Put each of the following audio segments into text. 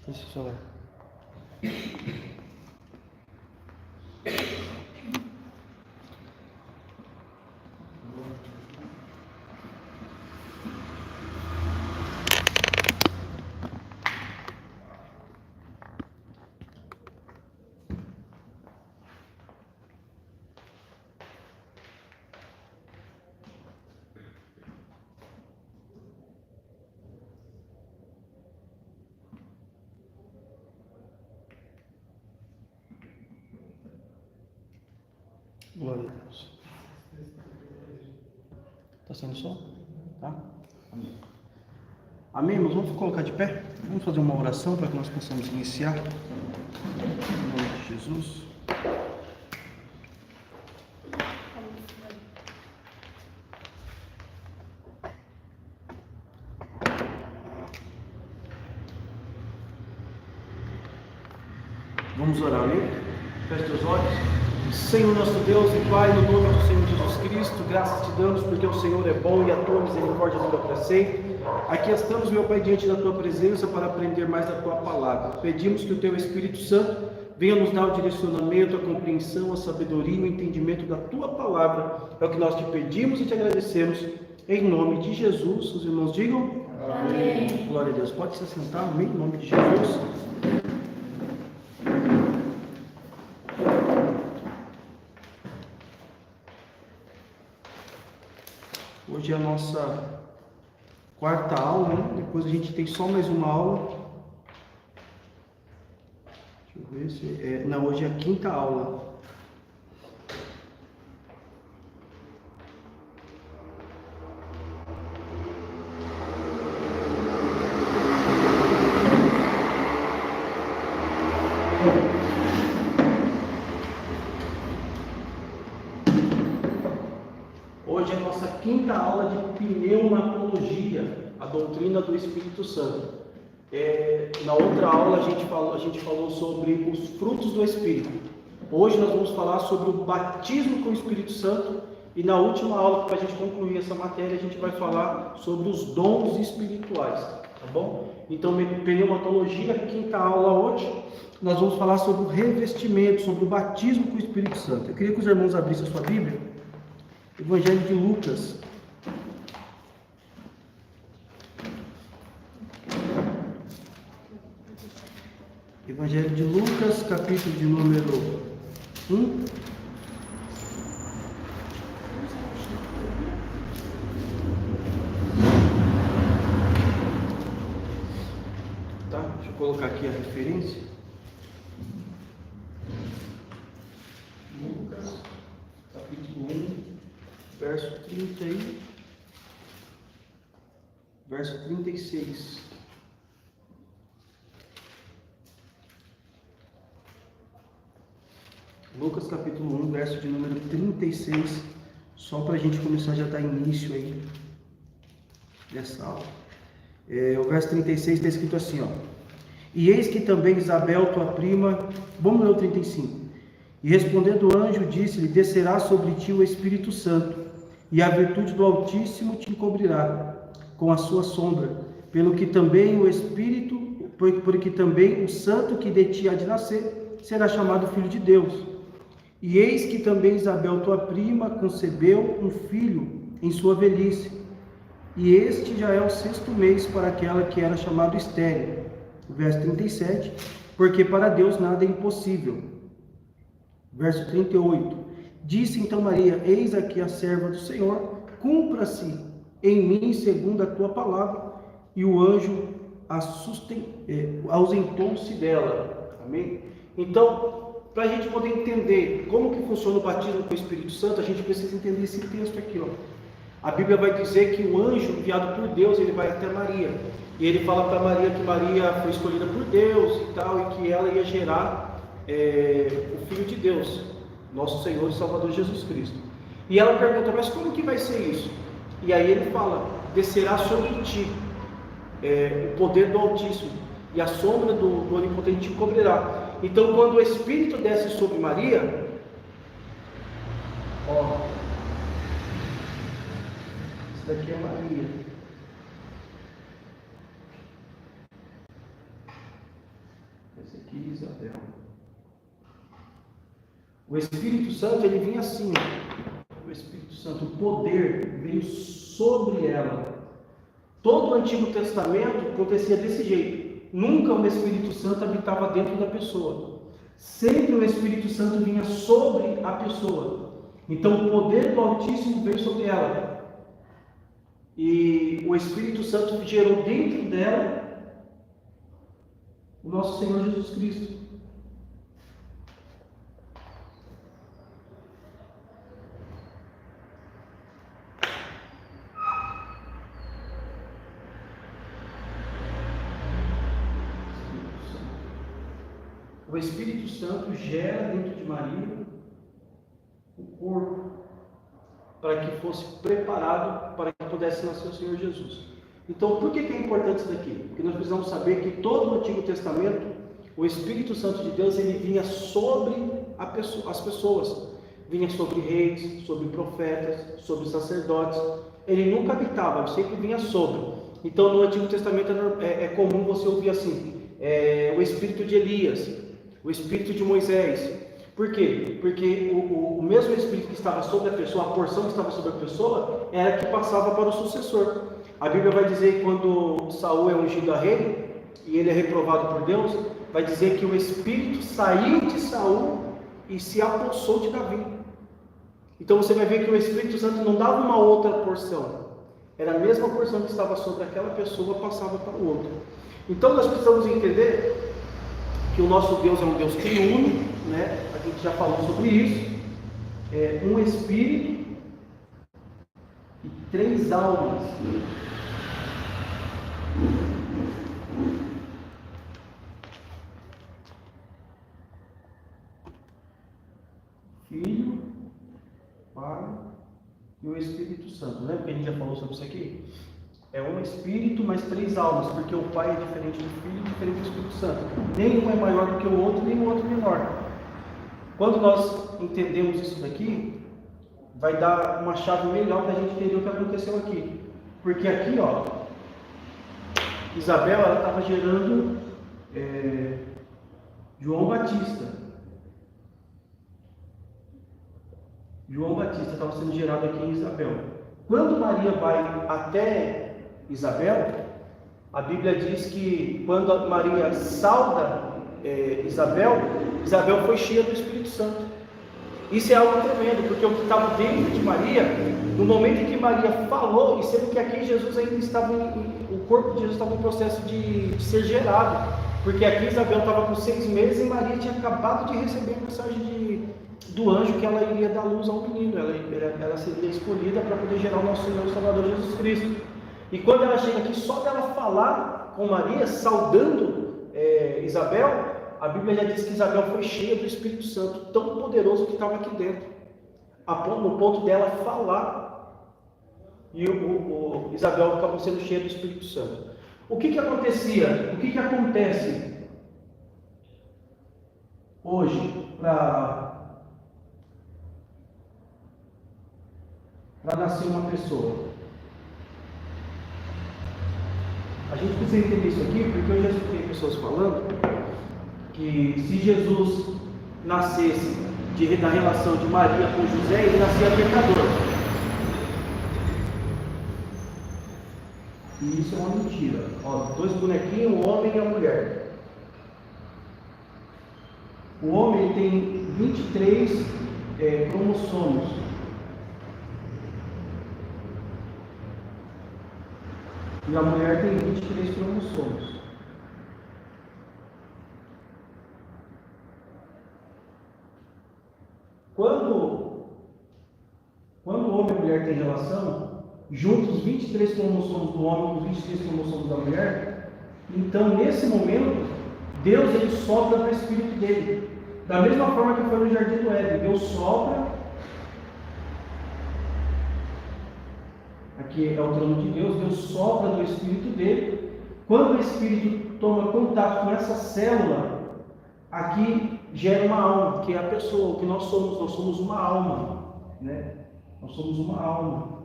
Esse celular. Glória a Deus. Está sendo som? Tá? Amém. Amém, irmãos? Vamos colocar de pé? Vamos fazer uma oração para que nós possamos iniciar. Em nome de Jesus. Vamos orar, amém? Feche teus olhos. Senhor nosso Deus e Pai, no nome do Senhor Jesus Cristo, graças te damos porque o Senhor é bom e a tua misericórdia dura para sempre. Aqui estamos, meu Pai, diante da tua presença para aprender mais da tua palavra. Pedimos que o teu Espírito Santo venha nos dar o direcionamento, a compreensão, a sabedoria e o entendimento da tua palavra. É o que nós te pedimos e te agradecemos. Em nome de Jesus, os irmãos digam amém. Glória a Deus. Pode se assentar, amém? Em nome de Jesus. Hoje é a nossa quarta aula, né? Depois a gente tem só mais uma aula. Deixa eu ver se... Não, hoje é a quinta aula. Hoje é a nossa quinta aula de pneumatologia, a doutrina do Espírito Santo. Na outra aula a gente falou sobre os frutos do Espírito. Hoje nós vamos falar sobre o batismo com o Espírito Santo. E na última aula, para a gente concluir essa matéria, a gente vai falar sobre os dons espirituais, tá bom? Então, pneumatologia, quinta aula hoje, nós vamos falar sobre o revestimento, sobre o batismo com o Espírito Santo. Eu queria que os irmãos abrissem a sua Bíblia. Evangelho de Lucas. Evangelho de Lucas, capítulo de número 1. Tá? Deixa eu colocar aqui a referência. Lucas, capítulo 1. Verso 30 e verso 36. Lucas capítulo 1, verso de número 36. Só para a gente começar já dar início aí dessa aula. O verso 36 está escrito assim, ó. E eis que também Isabel, tua prima, vamos ler o 35. E respondendo o anjo, disse-lhe: descerá sobre ti o Espírito Santo, e a virtude do Altíssimo te encobrirá com a sua sombra, porque também o santo que de ti há de nascer será chamado filho de Deus. E eis que também Isabel, tua prima, concebeu um filho em sua velhice, e este já é o 6º mês para aquela que era chamado estéril. Verso 37, porque para Deus nada é impossível. Verso 38, disse então Maria: eis aqui a serva do Senhor, cumpra-se em mim segundo a tua palavra. E o anjo ausentou-se dela. Amém? Então, para a gente poder entender como que funciona o batismo com o Espírito Santo, a gente precisa entender esse texto aqui, ó. A Bíblia vai dizer que o anjo enviado por Deus, ele vai até Maria. E ele fala para Maria que Maria foi escolhida por Deus e tal, e que ela ia gerar o Filho de Deus, nosso Senhor e Salvador Jesus Cristo. E ela pergunta: mas como que vai ser isso? E aí ele fala: descerá sobre ti o poder do Altíssimo, e a sombra do Onipotente te cobrirá. Então, quando o Espírito desce sobre Maria, ó, isso daqui é Maria. Esse aqui é Isabel. O Espírito Santo, ele vinha assim, ó. O Espírito Santo, o poder veio sobre ela. Todo o Antigo Testamento acontecia desse jeito. Nunca o Espírito Santo habitava dentro da pessoa. Sempre o Espírito Santo vinha sobre a pessoa. Então o poder do Altíssimo veio sobre ela. E o Espírito Santo gerou dentro dela o nosso Senhor Jesus Cristo. O Espírito Santo gera dentro de Maria o corpo para que fosse preparado para que pudesse nascer o Senhor Jesus. Então, por que é importante isso daqui? Porque nós precisamos saber que todo o Antigo Testamento, o Espírito Santo de Deus, ele vinha sobre as pessoas. Vinha sobre reis, sobre profetas, sobre sacerdotes. Ele nunca habitava, ele sempre vinha sobre. Então, no Antigo Testamento é comum você ouvir assim, o Espírito de Elias, o Espírito de Moisés. Por quê? Porque o mesmo Espírito que estava sobre a pessoa, a porção que estava sobre a pessoa, era que passava para o sucessor. A Bíblia vai dizer que quando Saul é ungido a rei, e ele é reprovado por Deus, vai dizer que o Espírito saiu de Saul e se apossou de Davi. Então você vai ver que o Espírito Santo não dava uma outra porção. Era a mesma porção que estava sobre aquela pessoa, passava para o outro. Então nós precisamos entender que o nosso Deus é um Deus triuno, né? A gente já falou sobre isso. É um Espírito e 3 almas. Filho, Pai e o Espírito Santo. Lembra que a gente já falou sobre isso aqui? É um Espírito mais 3 almas, porque o Pai é diferente do Filho e diferente do Espírito Santo. Nenhum é maior do que o outro, nem o outro menor. Quando nós entendemos isso daqui, vai dar uma chave melhor para a gente entender o que aconteceu aqui. Porque aqui, ó, Isabel, ela estava gerando João Batista. João Batista estava sendo gerado aqui em Isabel. Quando Maria vai até Isabel, a Bíblia diz que quando Maria sauda Isabel, Isabel foi cheia do Espírito Santo. Isso é algo tremendo, porque o que estava dentro de Maria, no momento em que Maria falou, e sendo que aqui Jesus ainda estava, o corpo de Jesus estava em processo de ser gerado, porque aqui Isabel estava com 6 meses e Maria tinha acabado de receber a mensagem do anjo que ela iria dar luz a um menino, ela seria escolhida para poder gerar o nosso Senhor e Salvador Jesus Cristo. E quando ela chega aqui, só dela falar com Maria, saudando Isabel, a Bíblia já diz que Isabel foi cheia do Espírito Santo, tão poderoso que estava aqui dentro, no ponto dela falar, e Isabel acabou sendo cheia do Espírito Santo. O que acontecia? O que acontece hoje para nascer uma pessoa? A gente precisa entender isso aqui, porque eu já escutei pessoas falando que se Jesus nascesse da relação de Maria com José, ele nascia pecador. E isso é uma mentira. Ó, 2 bonequinhos, o homem e a mulher. O homem tem 23 cromossomos. E a mulher tem 23 cromossomos. Quando o homem e a mulher têm relação, juntos os 23 cromossomos do homem com os 23 cromossomos da mulher, então nesse momento, Deus ele sopra para o espírito dele. Da mesma forma que foi no Jardim do Éden, Deus sopra. Aqui é o trono de Deus, Deus sopra do espírito dele. Quando o espírito toma contato com essa célula, aqui gera uma alma, que é a pessoa, o que nós somos uma alma, né? Nós somos uma alma.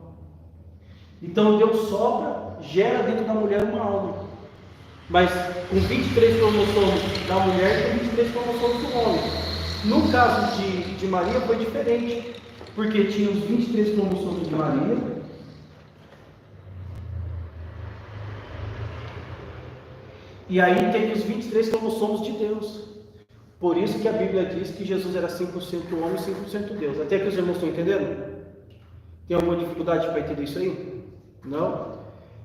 Então Deus sopra, gera dentro da mulher uma alma. Mas com 23 cromossomos da mulher, com 23 cromossomos do homem. No caso de Maria foi diferente, porque tinha os 23 cromossomos de Maria, e aí tem os 23 cromossomos de Deus. Por isso que a Bíblia diz que Jesus era 100% homem e 100% Deus. Até que os irmãos estão entendendo? Tem alguma dificuldade para entender isso aí? Não?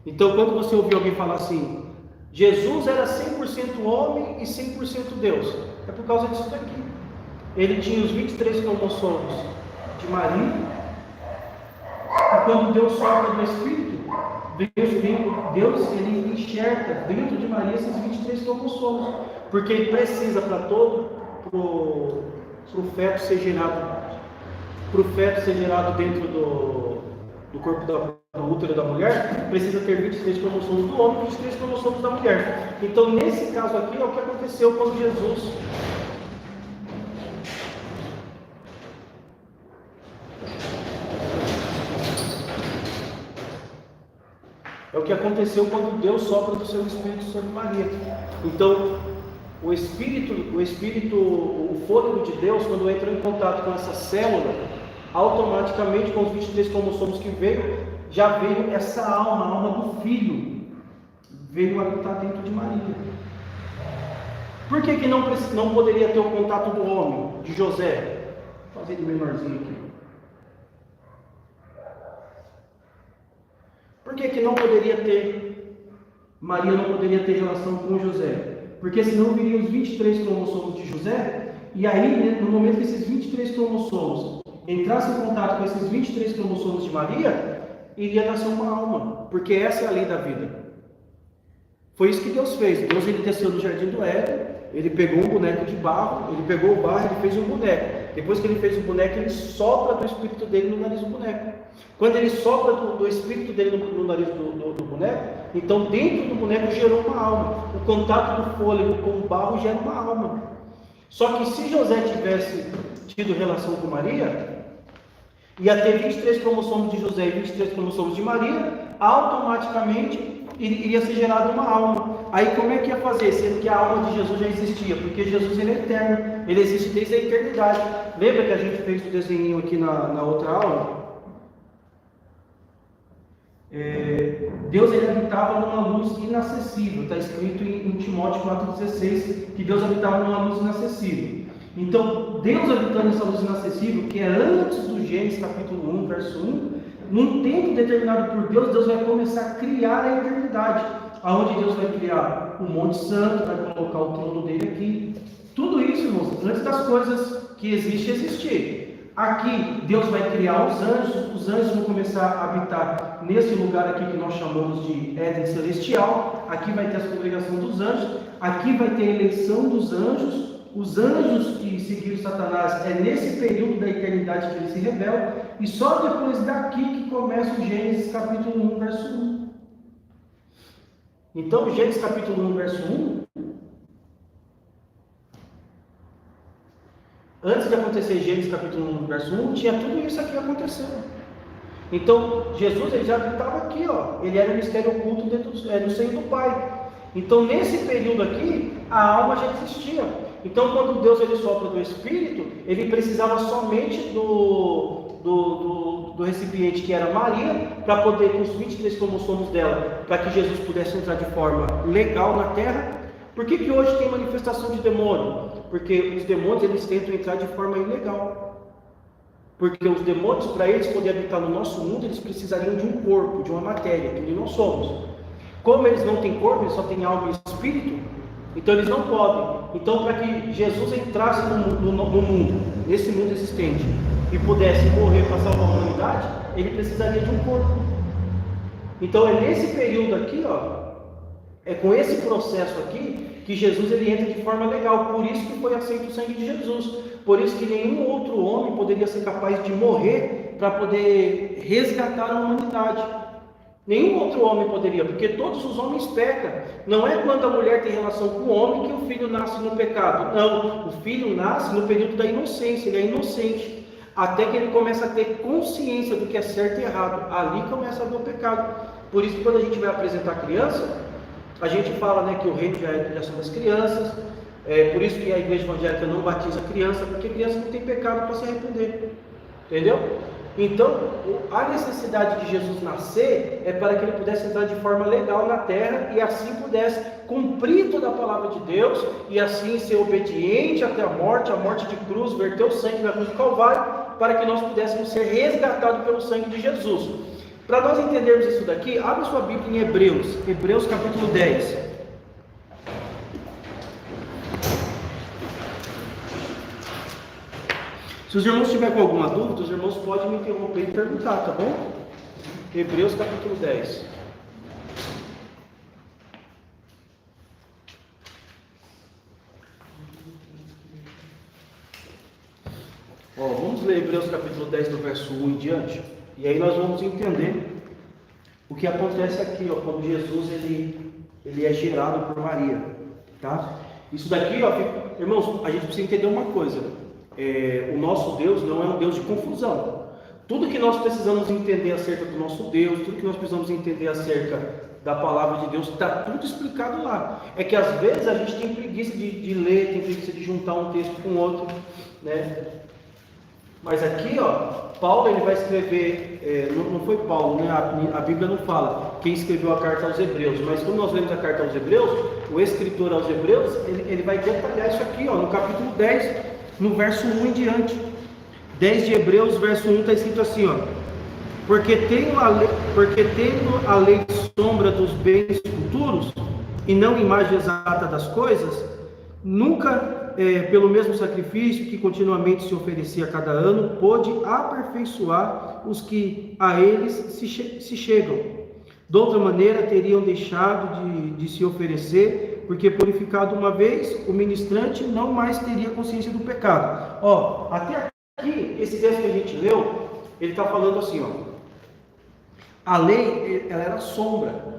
Então, quando você ouvir alguém falar assim, Jesus era 100% homem e 100% Deus, é por causa disso daqui. Ele tinha os 23 cromossomos de Maria, e quando Deus sopra do Espírito, Deus ele enxerga dentro de Maria esses 23 cromossomos, porque ele precisa para pro feto ser gerado dentro do corpo do útero da mulher, precisa ter 23 cromossomos do homem e 23 cromossomos da mulher. Então, nesse caso aqui, é o que aconteceu quando Jesus Deus sopra do seu Espírito sobre Maria. Então, o fôlego de Deus, quando entra em contato com essa célula, automaticamente com os 23 cromossomos que veio, já veio essa alma, a alma do filho, veio habitar dentro de Maria. Por que não poderia ter o contato do homem, de José? Vou fazer de menorzinho aqui. Por que não poderia ter, Maria não poderia ter relação com José? Porque senão viriam os 23 cromossomos de José, e aí, no momento que esses 23 cromossomos entrassem em contato com esses 23 cromossomos de Maria, iria nascer uma alma, porque essa é a lei da vida. Foi isso que Deus fez. Deus ele desceu no jardim do Éden, ele pegou um boneco de barro, ele pegou o barro e fez um boneco. Depois que ele fez o boneco, ele sopra do espírito dele no nariz do boneco. Quando ele sopra do espírito dele no nariz do boneco, então dentro do boneco gerou uma alma. O contato do fôlego com o barro gera uma alma. Só que se José tivesse tido relação com Maria, ia ter 23 cromossomos de José e 23 cromossomos de Maria, automaticamente iria ser gerada uma alma. Aí como é que ia fazer? Sendo que a alma de Jesus já existia, porque Jesus ele é eterno, ele existe desde a eternidade. Lembra que a gente fez o desenho aqui na outra aula? Deus ele habitava numa luz inacessível. Está escrito em Timóteo 4,16 que Deus habitava numa luz inacessível. Então, Deus habitando nessa luz inacessível, que é antes do Gênesis capítulo 1, verso 1, num tempo determinado por Deus, Deus vai começar a criar a eternidade. Aonde Deus vai criar o Monte Santo, vai colocar o trono dele aqui. Tudo isso, irmãos, antes das coisas que existir. Aqui, Deus vai criar os anjos vão começar a habitar nesse lugar aqui que nós chamamos de Éden Celestial. Aqui vai ter a congregação dos anjos, aqui vai ter a eleição dos anjos. Os anjos que seguiram Satanás é nesse período da eternidade que eles se rebelam, e só depois daqui que começa o Gênesis capítulo 1, verso 1. Então, Gênesis capítulo 1, verso 1, antes de acontecer Gênesis capítulo 1, verso 1, tinha tudo isso aqui acontecendo. Então, Jesus ele já habitava aqui, ó. Ele era um mistério oculto no seio do Pai. Então, nesse período aqui, a alma já existia. Então, quando Deus ele sopra do Espírito, ele precisava somente do recipiente que era Maria, para poder, com os 23 cromossomos dela, para que Jesus pudesse entrar de forma legal na Terra. Por que hoje tem manifestação de demônio? Porque os demônios eles tentam entrar de forma ilegal. Porque os demônios, para eles poderem habitar no nosso mundo, eles precisariam de um corpo, de uma matéria, que nós somos. Como eles não têm corpo, eles só têm alma e espírito, então eles não podem. Então, para que Jesus entrasse no mundo, nesse mundo existente, e pudesse morrer para salvar a humanidade, ele precisaria de um corpo. Então é nesse período aqui, ó, é com esse processo aqui, que Jesus ele entra de forma legal. Por isso que foi aceito o sangue de Jesus. Por isso que nenhum outro homem poderia ser capaz de morrer para poder resgatar a humanidade. Nenhum outro homem poderia, porque todos os homens pecam. Não é quando a mulher tem relação com o homem que o filho nasce no pecado. Não, o filho nasce no período da inocência, ele é inocente. Até que ele começa a ter consciência do que é certo e errado. Ali começa a haver o pecado. Por isso que quando a gente vai apresentar a criança, A gente fala, né, que o reino já são das crianças, por isso que a igreja evangélica não batiza criança, porque criança não tem pecado para se arrepender, entendeu? Então, a necessidade de Jesus nascer é para que ele pudesse entrar de forma legal na terra e assim pudesse cumprir toda a palavra de Deus e assim ser obediente até a morte de cruz, verter o sangue na cruz do Calvário, para que nós pudéssemos ser resgatados pelo sangue de Jesus. Para nós entendermos isso daqui, abra sua Bíblia em Hebreus capítulo 10. Se os irmãos tiverem com alguma dúvida, os irmãos podem me interromper e perguntar, tá bom? Hebreus capítulo 10. Vamos ler Hebreus capítulo 10 do verso 1 em diante. E aí nós vamos entender o que acontece aqui, quando Jesus ele é gerado por Maria, tá? Isso daqui, irmãos, a gente precisa entender uma coisa. O nosso Deus não é um Deus de confusão. Tudo que nós precisamos entender acerca do nosso Deus, tudo que nós precisamos entender acerca da palavra de Deus, está tudo explicado lá. É que às vezes a gente tem preguiça de ler, tem preguiça de juntar um texto com outro, né? Mas aqui, Paulo ele vai escrever, não foi Paulo, né? A Bíblia não fala quem escreveu a carta aos Hebreus, mas quando nós lemos a carta aos Hebreus, o escritor aos Hebreus, ele vai detalhar isso aqui, no capítulo 10, no verso 1 em diante. 10 de Hebreus, verso 1 está escrito assim, porque tendo a lei sombra dos bens futuros, e não imagem exata das coisas, nunca, pelo mesmo sacrifício que continuamente se oferecia a cada ano, pôde aperfeiçoar os que a eles se chegam. De outra maneira, teriam deixado de se oferecer, porque purificado uma vez, o ministrante não mais teria consciência do pecado. Até aqui, esse texto que a gente leu, ele está falando assim, a lei, ela era sombra.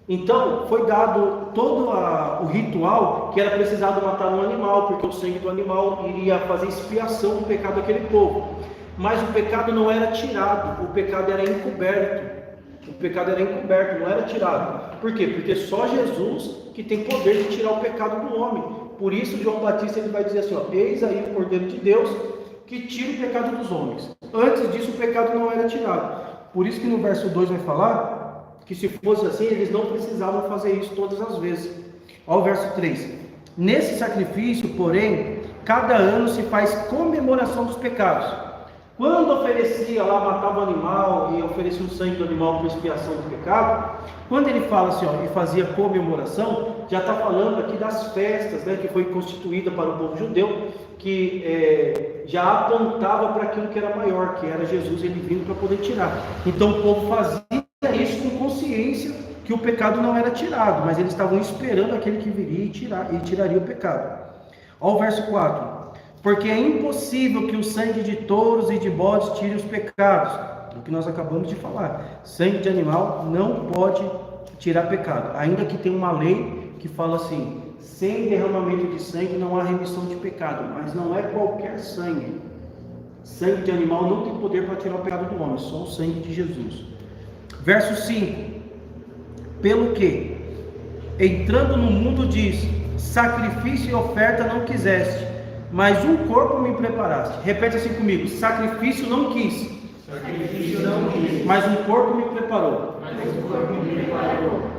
Então, foi dado todo o ritual que era precisado matar um animal, porque o sangue do animal iria fazer expiação do pecado daquele povo. Mas o pecado não era tirado, o pecado era encoberto. O pecado era encoberto, não era tirado. Por quê? Porque só Jesus que tem poder de tirar o pecado do homem. Por isso, João Batista ele vai dizer assim, eis aí o Cordeiro de Deus que tira o pecado dos homens. Antes disso, o pecado não era tirado. Por isso que no verso 2 vai falar que se fosse assim, eles não precisavam fazer isso todas as vezes. Olha o verso 3. Nesse sacrifício, porém, cada ano se faz comemoração dos pecados. Quando oferecia lá, matava o animal e oferecia o sangue do animal para expiação do pecado, quando ele fala assim, e fazia comemoração, já está falando aqui das festas, né, que foi constituída para o povo judeu, que já apontava para aquilo que era maior, que era Jesus, ele vindo para poder tirar. Então o povo fazia isso com consciência que o pecado não era tirado, mas eles estavam esperando aquele que viria e tiraria o pecado. Olha o verso 4. Porque é impossível que o sangue de touros e de bodes tire os pecados, do que nós acabamos de falar. Sangue de animal não pode tirar pecado, ainda que tenha uma lei que fala assim, sem derramamento de sangue não há remissão de pecado, mas não é qualquer sangue. Sangue de animal não tem poder para tirar o pecado do homem, só o sangue de Jesus. Verso 5. Pelo que, entrando no mundo diz, sacrifício e oferta não quiseste, mas um corpo me preparaste. Repete assim comigo, sacrifício não quis, mas um corpo me preparou.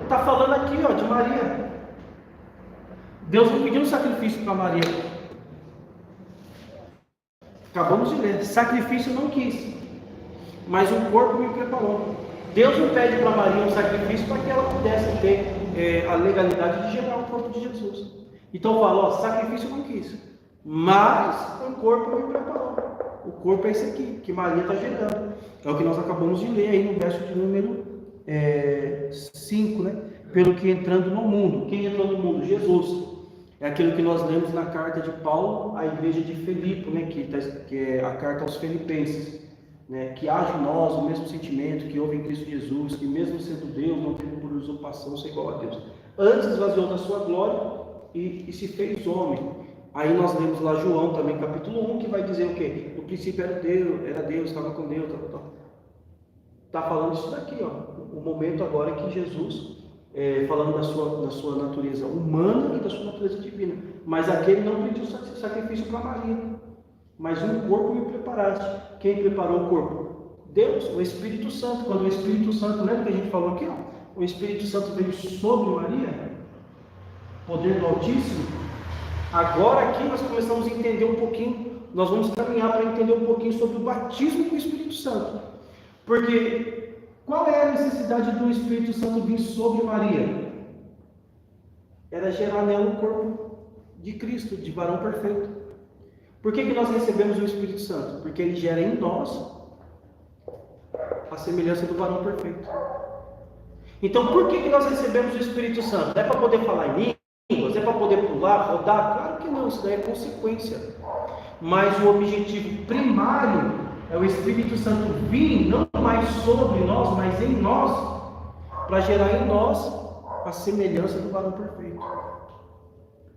Está falando aqui de Maria. Deus não pediu um sacrifício para Maria. Acabamos de ler, sacrifício não quis, mas um corpo me preparou. Deus não pede para Maria um sacrifício para que ela pudesse ter a legalidade de gerar o corpo de Jesus. Então fala, sacrifício não quis, mas um corpo me preparou. O corpo é esse aqui, que Maria está gerando. É o que nós acabamos de ler aí no verso de número 5, né? Pelo que entrando no mundo. Quem entrou no mundo? Jesus. É aquilo que nós lemos na carta de Paulo à igreja de Filipe, né? Que é a carta aos Filipenses. Né, que haja em nós o mesmo sentimento que houve em Cristo Jesus, que mesmo sendo Deus, não teve por usurpação ser igual a Deus. Antes esvaziou da sua glória e se fez homem. Aí nós lemos lá João também, capítulo 1, que vai dizer o quê? No princípio era Deus, estava com Deus, Está falando isso daqui, o momento agora que Jesus, falando da sua natureza humana e da sua natureza divina. Mas aquele não pediu sacrifício para Maria, mas um corpo me preparaste. Quem preparou o corpo? Deus, o Espírito Santo. Quando o Espírito Santo, lembra que a gente falou aqui? O Espírito Santo veio sobre Maria, poder do Altíssimo. Agora aqui nós começamos a entender um pouquinho, nós vamos caminhar para entender um pouquinho sobre o batismo com o Espírito Santo. Porque qual é a necessidade do Espírito Santo vir sobre Maria? Era gerar nela o corpo de Cristo, de varão perfeito. Por que nós recebemos o Espírito Santo? Porque ele gera em nós a semelhança do varão perfeito. Então, por que nós recebemos o Espírito Santo? É para poder falar em línguas? É para poder pular, rodar? Claro que não, isso daí é consequência. Mas o objetivo primário é o Espírito Santo vir, não mais sobre nós, mas em nós, para gerar em nós a semelhança do varão perfeito.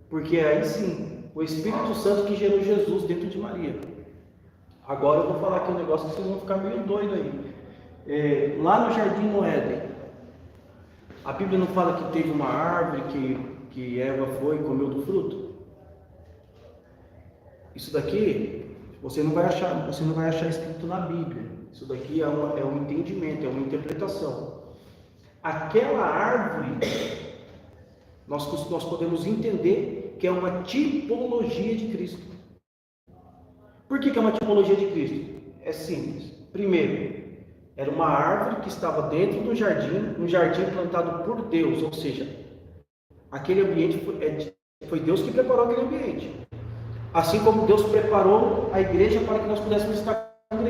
Porque aí sim, o Espírito Santo que gerou Jesus dentro de Maria. Agora eu vou falar aqui um negócio que vocês vão ficar meio doidos aí. Lá no Jardim do Éden, a Bíblia não fala que teve uma árvore que Eva foi e comeu do fruto? Isso daqui você não vai achar escrito na Bíblia. Isso daqui é um entendimento, é uma interpretação. Aquela árvore, nós podemos entender que é uma tipologia de Cristo. Por que é uma tipologia de Cristo? É simples. Primeiro, era uma árvore que estava dentro do jardim, um jardim plantado por Deus, ou seja, aquele ambiente foi Deus que preparou aquele ambiente. Assim como Deus preparou a igreja para que nós pudéssemos estar na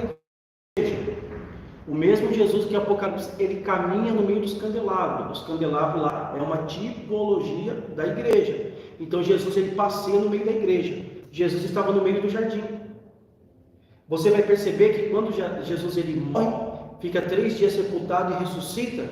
igreja. O mesmo Jesus que em Apocalipse, ele caminha no meio dos candelabros. Os candelabros lá é uma tipologia da igreja. Então Jesus, ele passeia no meio da igreja. Jesus estava no meio do jardim. Você vai perceber que quando Jesus ele morre, fica 3 dias sepultado e ressuscita.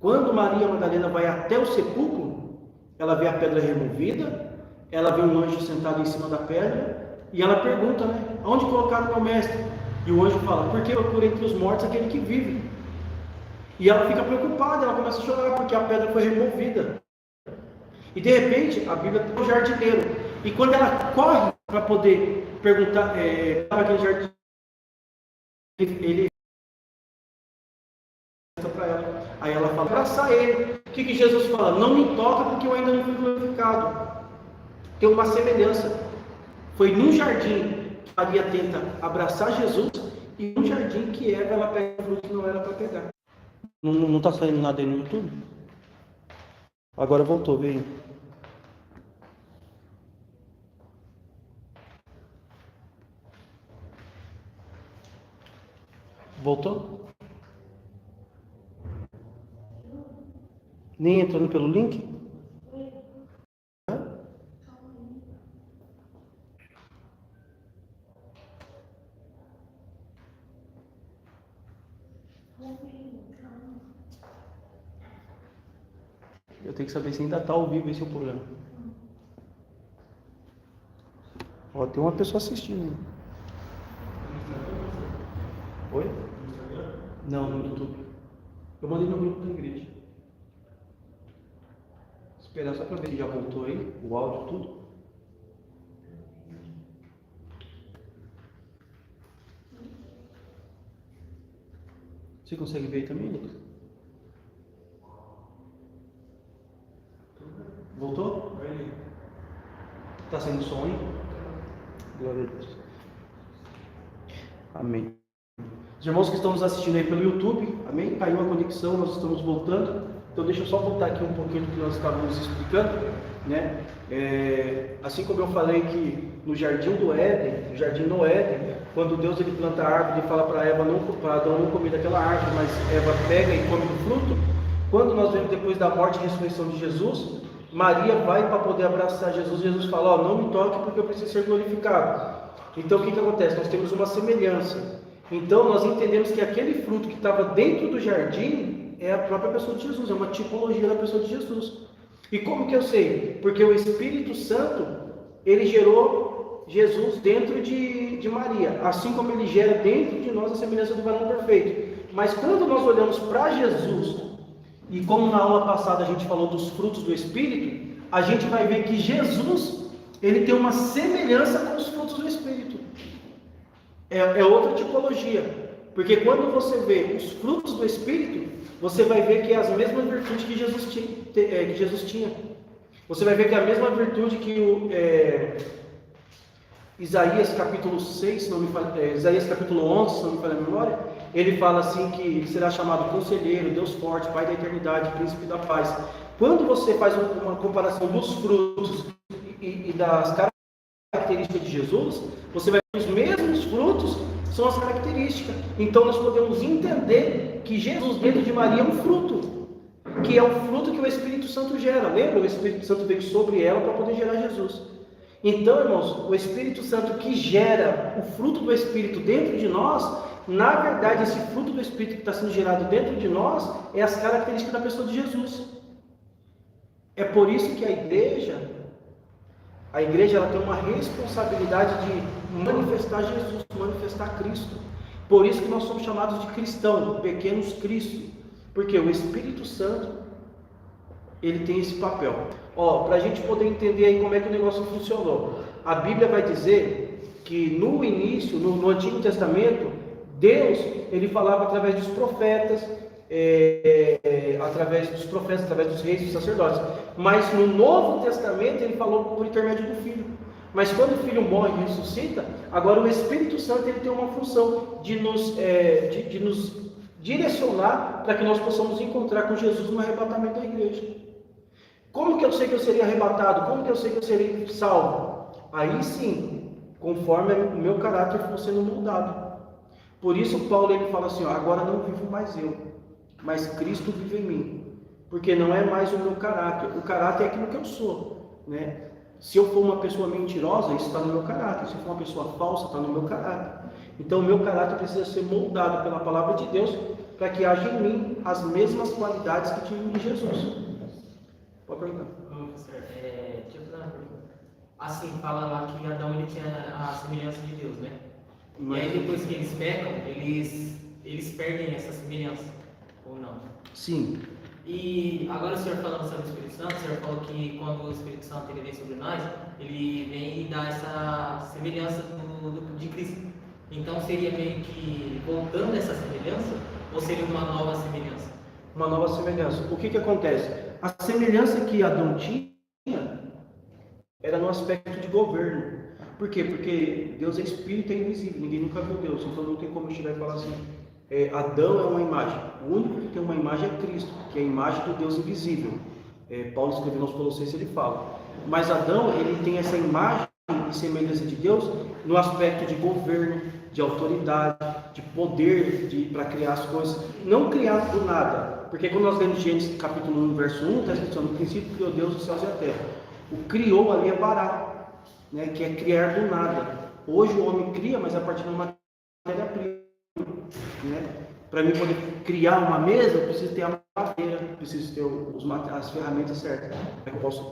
Quando Maria Madalena vai até o sepulcro, ela vê a pedra removida, ela vê um anjo sentado em cima da pedra, e ela pergunta, né? Onde colocaram meu mestre? E o anjo fala, porque eu procuro entre os mortos aquele que vive. E ela fica preocupada, ela começa a chorar, porque a pedra foi removida. E de repente, a Bíblia tem um jardineiro. E quando ela corre para poder perguntar, para aquele jardineiro, ele para ela. Aí ela fala, abraçar ele. O que Jesus fala? Não me toca porque eu ainda não fui glorificado. Tem uma semelhança. Foi num jardim que Maria tenta abraçar Jesus e num jardim que Eva ela pega o fruto que não era para pegar. Não está saindo nada aí no YouTube? Agora voltou, veio. Voltou? Nem entrando pelo link? Eu tenho que saber se ainda está ao vivo esse é o programa. Ó, tem uma pessoa assistindo. Oi? Não, no YouTube. Eu mandei no grupo da igreja. Esperar só para ver se já voltou aí, o áudio, tudo. Você consegue ver aí também, Lucas? Voltou? Está saindo som aí? Glória a Deus. Amém. Os irmãos que estão nos assistindo aí pelo YouTube, amém? Caiu a conexão, nós estamos voltando. Então deixa eu só voltar aqui um pouquinho do que nós estávamos explicando, né? Assim como eu falei que no jardim do Éden, quando Deus ele planta a árvore e fala para Adão não comer daquela árvore, mas Eva pega e come do fruto. Quando nós vemos depois da morte e ressurreição de Jesus, Maria vai para poder abraçar Jesus. Jesus fala, ó, não me toque porque eu preciso ser glorificado. Então o que acontece? Nós temos uma semelhança. Então nós entendemos que aquele fruto que estava dentro do jardim é a própria pessoa de Jesus, é uma tipologia da pessoa de Jesus. E como que eu sei? Porque o Espírito Santo, ele gerou Jesus dentro de Maria, assim como ele gera dentro de nós a semelhança do varão perfeito. Mas quando nós olhamos para Jesus E como na aula passada a gente falou dos frutos do Espírito, a gente vai ver que Jesus, ele tem uma semelhança com os frutos do Espírito. É outra tipologia. Porque quando você vê os frutos do Espírito, você vai ver que é as mesmas virtudes que Jesus tinha. Você vai ver que é a mesma virtude que Isaías capítulo 6, se não me falha, Isaías capítulo 11, se não me falha a memória, ele fala assim que ele será chamado Conselheiro, Deus Forte, Pai da Eternidade, Príncipe da Paz. Quando você faz uma comparação dos frutos e das características de Jesus, você vai ver que os mesmos frutos são as características. Então nós podemos entender que Jesus dentro de Maria é um fruto, que é o fruto que o Espírito Santo gera. Lembra? O Espírito Santo veio sobre ela para poder gerar Jesus. Então, irmãos, o Espírito Santo que gera o fruto do Espírito dentro de nós, na verdade, esse fruto do Espírito que está sendo gerado dentro de nós é as características da pessoa de Jesus. É por isso que a igreja ela tem uma responsabilidade de manifestar Jesus, manifestar Cristo. Por isso que nós somos chamados de cristãos, pequenos Cristos, porque o Espírito Santo ele tem esse papel. Para a gente poder entender aí como é que o negócio funcionou, a Bíblia vai dizer que no início, no Antigo Testamento, Deus ele falava através dos profetas, através dos reis, dos sacerdotes. Mas no Novo Testamento ele falou por intermédio do Filho. Mas quando o Filho morre e ressuscita, agora o Espírito Santo ele tem uma função de nos direcionar para que nós possamos encontrar com Jesus no arrebatamento da igreja. Como que eu sei que eu serei arrebatado? Como que eu sei que eu serei salvo? Aí sim, conforme o meu caráter for sendo moldado. Por isso Paulo ele fala assim, agora não vivo mais eu, mas Cristo vive em mim. Porque não é mais o meu caráter. O caráter é aquilo que eu sou, né? Se eu for uma pessoa mentirosa, isso está no meu caráter. Se eu for uma pessoa falsa, está no meu caráter. Então o meu caráter precisa ser moldado pela palavra de Deus, para que haja em mim as mesmas qualidades que tinha em Jesus. Pode perguntar. Professor, deixa eu fazer uma pergunta. Assim, fala lá que Adão ele tinha a semelhança de Deus, né? E aí depois que eles pecam, eles perdem essa semelhança, ou não? Sim. E agora o senhor falando sobre o Espírito Santo, o senhor falou que quando o Espírito Santo ele vem sobre nós, ele vem e dá essa semelhança de Cristo. Então seria meio que voltando essa semelhança, ou seria uma nova semelhança? Uma nova semelhança. O que acontece? A semelhança que Adão tinha era no aspecto de governo. Por quê? Porque Deus é espírito e é invisível. Ninguém nunca viu Deus. Então não tem como chegar e falar assim. Adão é uma imagem. O único que tem uma imagem é Cristo, que é a imagem do Deus invisível. Paulo escrevendo aos Colossenses, ele fala. Mas Adão, ele tem essa imagem e semelhança de Deus no aspecto de governo, de autoridade, de poder para criar as coisas. Não criar do nada. Porque quando nós lemos Gênesis capítulo 1, verso 1, está escrito: no princípio criou Deus os céus e a terra. O criou ali é Bará, né, que é criar do nada. Hoje o homem cria, mas a partir de uma matéria-prima. Né? Para mim poder criar uma mesa, eu preciso ter a madeira, preciso ter as ferramentas certas. Eu posso...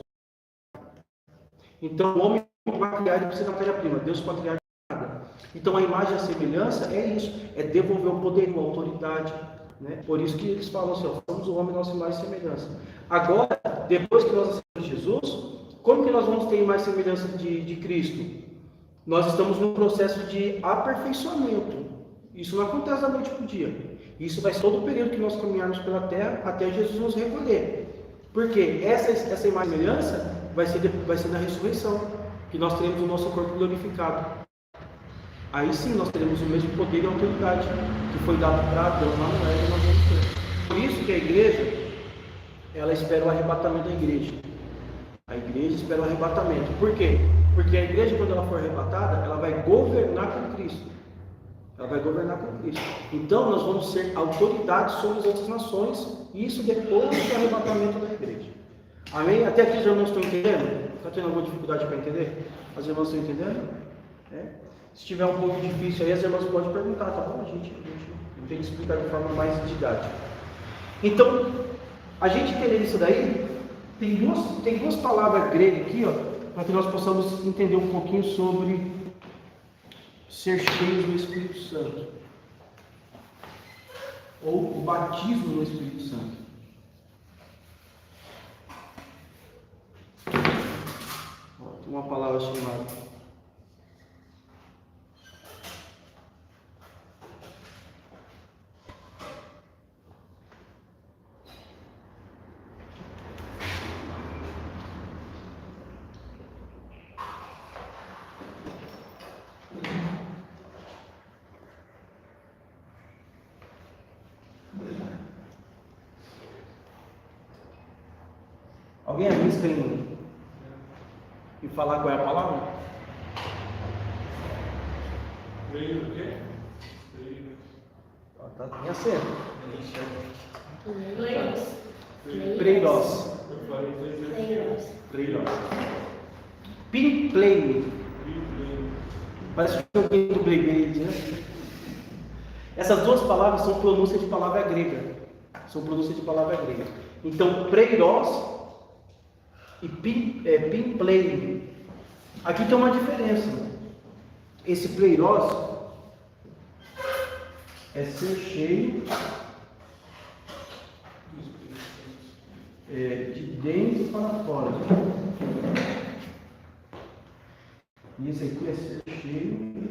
Então o homem para criar, ele precisa da matéria-prima. Deus pode criar nada. Então a imagem e a semelhança é isso, é devolver o poder, a autoridade. Né? Por isso que eles falam assim: somos o homem, nossa imagem e semelhança. Agora, depois que nós aceitamos Jesus, como que nós vamos ter imagem e semelhança de Cristo? Nós estamos num processo de aperfeiçoamento. Isso não acontece da noite para o dia. Isso vai ser todo o período que nós caminharmos pela terra até Jesus nos recolher. Porque essa imagem e semelhança vai ser na ressurreição, que nós teremos o nosso corpo glorificado. Aí sim nós teremos o mesmo poder e autoridade que foi dado para Adão lá no Éden, nós vamos ter. Por isso que a igreja, ela espera o arrebatamento da igreja. A igreja espera o arrebatamento. Por quê? Porque a igreja, quando ela for arrebatada, ela vai governar com Cristo. Ela vai governar com Cristo. Então nós vamos ser autoridades sobre as outras nações, isso depois do arrebatamento da igreja. Amém? Até aqui os irmãos estão entendendo? Está tendo alguma dificuldade para entender? As irmãs estão entendendo? Se tiver um pouco difícil aí, as irmãs podem perguntar, tá bom? A gente tem que explicar de forma mais didática. Então, a gente entender isso daí, tem duas palavras gregas aqui, para que nós possamos entender um pouquinho sobre ser cheio do Espírito Santo, ou o batismo no Espírito Santo. uma palavra chamada. Alguém arrisca em falar qual é a palavra? Tá, tem acento. Preiros. Pinplane. Parece um joguinho do Beyblade, né? Essas duas palavras são pronúncia de palavra grega. Então, preiros e pinplane. Aqui tem uma diferença. Esse pleiros é ser cheio de dentro para fora. E esse aqui é ser cheio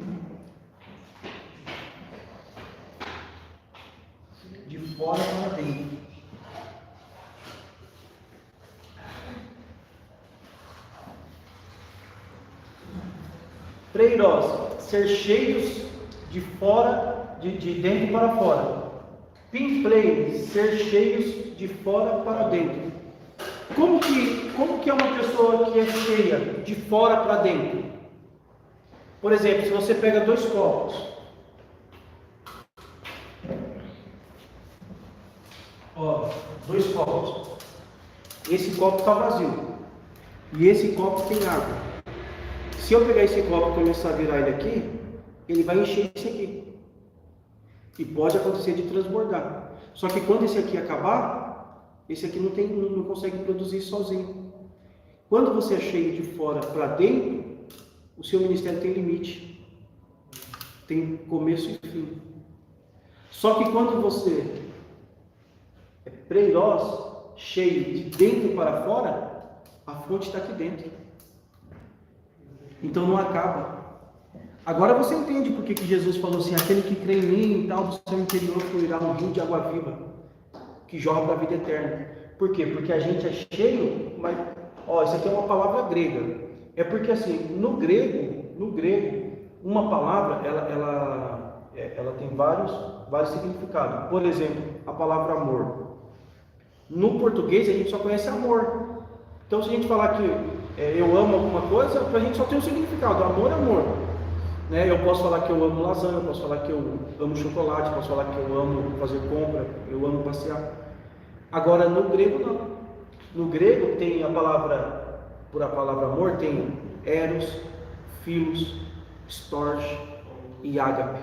de fora para dentro. Preiros, ser cheios de fora, de dentro para fora. Pinplane, ser cheios de fora para dentro. Como que é uma pessoa que é cheia de fora para dentro? Por exemplo, se você pega 2 copos. Ó, 2 copos. Esse copo está vazio. E esse copo tem água. Se eu pegar esse copo e começar a virar ele aqui, ele vai encher esse aqui. E pode acontecer de transbordar. Só que quando esse aqui acabar, esse aqui não consegue produzir sozinho. Quando você é cheio de fora para dentro, o seu ministério tem limite. Tem começo e fim. Só que quando você é preiros, cheio de dentro para fora, a fonte está aqui dentro. Então não acaba. Agora você entende por que Jesus falou assim: aquele que crê em mim e tal, do seu interior fluirá um rio de água viva, que jorra para a vida eterna. Por quê? Porque a gente é cheio, mas, isso aqui é uma palavra grega. É porque assim, no grego, uma palavra, ela tem vários significados. Por exemplo, a palavra amor. No português a gente só conhece amor. Então se a gente falar que eu amo alguma coisa, para a gente só tem um significado. Amor é amor. Né? Eu posso falar que eu amo lasanha, eu posso falar que eu amo chocolate, eu posso falar que eu amo fazer compra, eu amo passear. Agora no grego não. No grego tem a palavra amor, tem eros, philos, storge e ágape.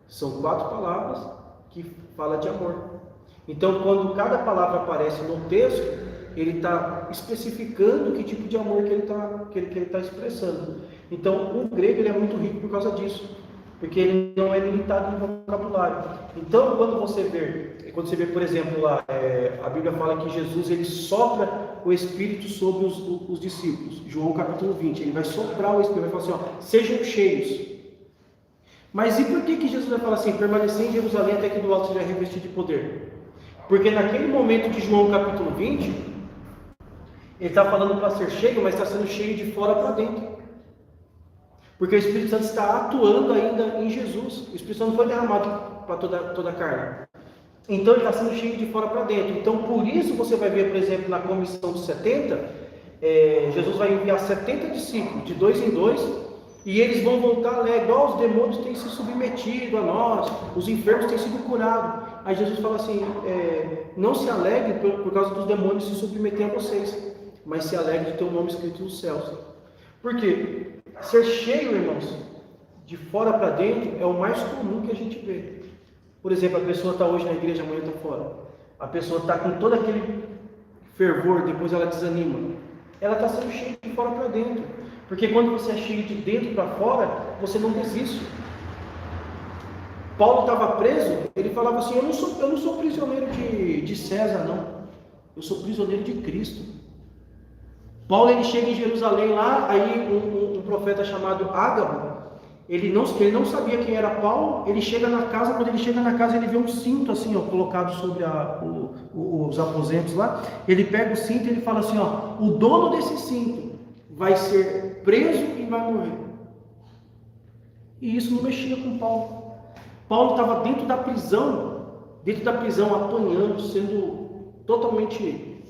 São 4 palavras que falam de amor. Então quando cada palavra aparece no texto, ele está especificando que tipo de amor que ele está expressando. Então, o grego ele é muito rico por causa disso, porque ele não é limitado no vocabulário. Então, quando você vê, por exemplo, lá, a Bíblia fala que Jesus ele sopra o Espírito sobre os discípulos. João capítulo 20, ele vai soprar o Espírito, vai falar assim, sejam cheios. Mas e por que Jesus vai falar assim, permanecer em Jerusalém até que do alto seja revestido de poder? Porque naquele momento de João capítulo 20, ele está falando para ser cheio, mas está sendo cheio de fora para dentro. Porque o Espírito Santo está atuando ainda em Jesus. O Espírito Santo não foi derramado para toda a carne. Então ele está sendo cheio de fora para dentro. Então por isso você vai ver, por exemplo, na comissão dos 70, Jesus vai enviar 70 discípulos, de 2 em 2, e eles vão voltar alegres. Os demônios têm se submetido a nós, os enfermos têm sido curados. Aí Jesus fala assim, não se alegre por causa dos demônios se submeterem a vocês, mas se alegre de ter o nome escrito nos céus. Por quê? Ser cheio, irmãos, de fora para dentro é o mais comum que a gente vê. Por exemplo, a pessoa está hoje na igreja, amanhã está fora. A pessoa está com todo aquele fervor, depois ela desanima. Ela está sendo cheia de fora para dentro. Porque quando você é cheio de dentro para fora, você não desiste. Paulo estava preso, ele falava assim, eu não sou prisioneiro de César, não. Eu sou prisioneiro de Cristo. Paulo ele chega em Jerusalém lá, aí um profeta chamado Ágabo, ele não sabia quem era Paulo, ele chega na casa, quando ele chega na casa ele vê um cinto assim, ó, colocado sobre os aposentos lá, ele pega o cinto e ele fala assim, ó, o dono desse cinto vai ser preso e vai morrer. E isso não mexia com Paulo. Paulo estava dentro da prisão apanhando, sendo totalmente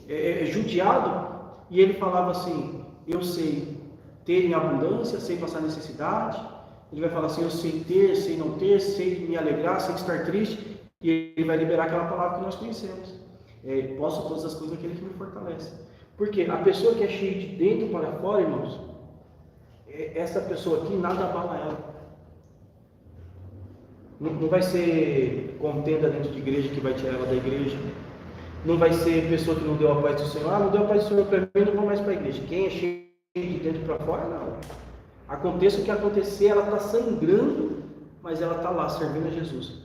judiado, e ele falava assim, eu sei ter em abundância, sei passar necessidade. Ele vai falar assim, eu sei ter, sei não ter, sei me alegrar, sei estar triste, e ele vai liberar aquela palavra que nós conhecemos. Posso todas as coisas naquele que me fortalece. Porque a pessoa que é cheia de dentro para fora, irmãos, essa pessoa aqui, nada abala ela. Não vai ser contenda dentro de igreja que vai tirar ela da igreja. Não vai ser pessoa que não deu a paz do Senhor. Não deu a paz do Senhor para mim, não vou mais para a igreja. Quem é cheio de dentro para fora, não. Aconteça o que acontecer, ela está sangrando, mas ela está lá servindo a Jesus.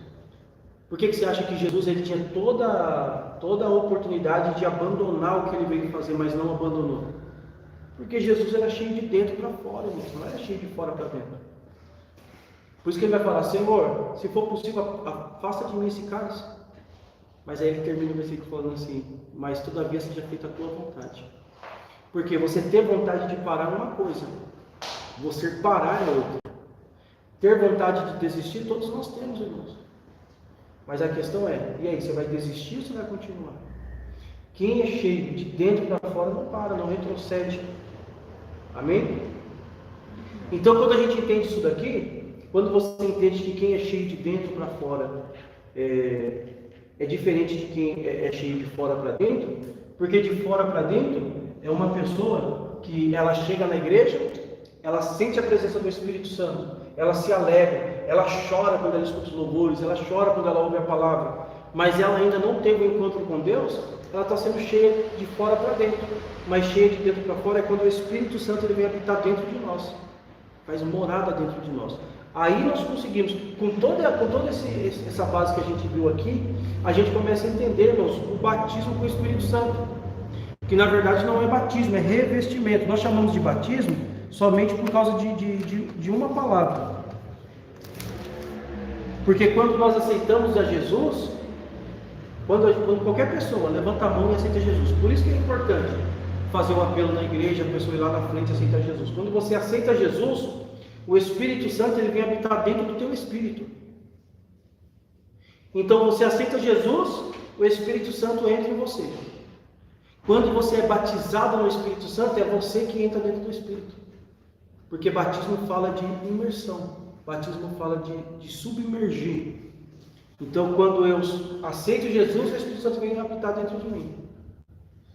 Por que você acha que Jesus ele tinha toda a oportunidade de abandonar o que ele veio fazer, mas não abandonou? Porque Jesus era cheio de dentro para fora, irmãos, não era cheio de fora para dentro. Por isso que ele vai falar, Senhor, se for possível, afasta de mim esse cálice. Mas aí ele termina o versículo falando assim, mas todavia seja feita a tua vontade. Porque você ter vontade de parar é uma coisa, você parar é outra. Ter vontade de desistir, todos nós temos, irmãos. Mas a questão é, e aí, você vai desistir ou você vai continuar? Quem é cheio de dentro para fora não para, não retrocede. Amém? Então, quando a gente entende isso daqui, quando você entende que quem é cheio de dentro para fora é diferente de quem é cheio de fora para dentro, porque de fora para dentro é uma pessoa que ela chega na igreja, ela sente a presença do Espírito Santo, ela se alegra, ela chora quando ela escuta os louvores, ela chora quando ela ouve a palavra, mas ela ainda não teve um encontro com Deus, ela está sendo cheia de fora para dentro, mas cheia de dentro para fora é quando o Espírito Santo ele vem habitar dentro de nós, faz morada dentro de nós. Aí nós conseguimos, com toda essa base que a gente viu aqui, a gente começa a entender, irmãos, o batismo com o Espírito Santo, que na verdade não é batismo, é revestimento. Nós chamamos de batismo somente por causa de uma palavra. Porque quando nós aceitamos a Jesus, quando qualquer pessoa levanta a mão e aceita Jesus, por isso que é importante fazer um apelo na igreja, a pessoa ir lá na frente e aceitar Jesus. Quando você aceita Jesus, o Espírito Santo ele vem habitar dentro do teu espírito. Então você aceita Jesus, o Espírito Santo entra em você. Quando você é batizado no Espírito Santo, é você que entra dentro do Espírito. Porque batismo fala de imersão, batismo fala de submergir. Então quando eu aceito Jesus, o Espírito Santo vem habitar dentro de mim.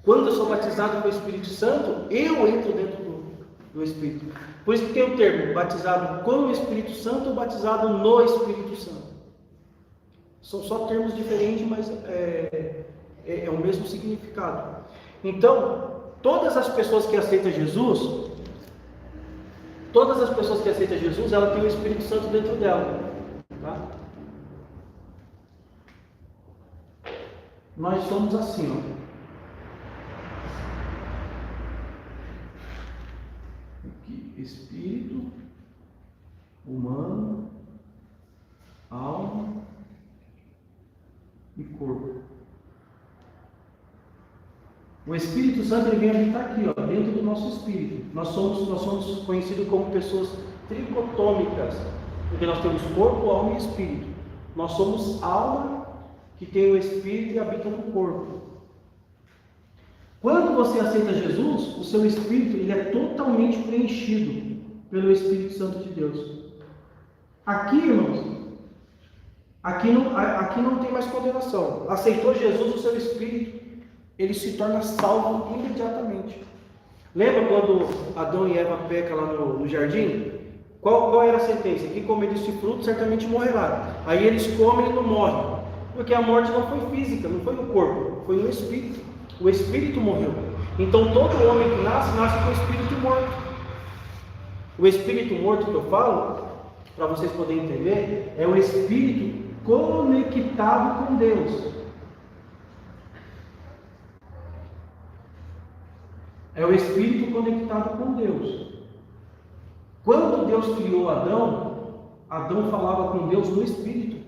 Quando eu sou batizado com o Espírito Santo, eu entro dentro do Espírito. Por isso que tem o termo batizado com o Espírito Santo ou batizado no Espírito Santo. São só termos diferentes, mas é o mesmo significado. Então, todas as pessoas que aceitam Jesus, ela tem o Espírito Santo dentro dela. Tá? Nós somos assim, ó. Espírito, humano, alma e corpo. O Espírito Santo ele vem habitar aqui, ó, dentro do nosso espírito. Nós somos conhecidos como pessoas tricotômicas, porque nós temos corpo, alma e espírito. Nós somos alma que tem o espírito e habita no corpo. Quando você aceita Jesus, o seu espírito ele é totalmente preenchido pelo Espírito Santo de Deus. Aqui, irmãos, aqui não tem mais condenação. Aceitou Jesus, o seu espírito ele se torna salvo imediatamente. Lembra quando Adão e Eva pecam lá no jardim? Qual era a sentença? Quem comer desse fruto certamente morrerá. Aí eles comem e não morrem, porque a morte não foi física, não foi no corpo, foi no espírito. O espírito morreu. Então todo homem que nasce com o espírito morto. O espírito morto que eu falo, para vocês poderem entender, é o espírito conectado com Deus. É o espírito conectado com Deus. Quando Deus criou Adão, Adão falava com Deus no espírito.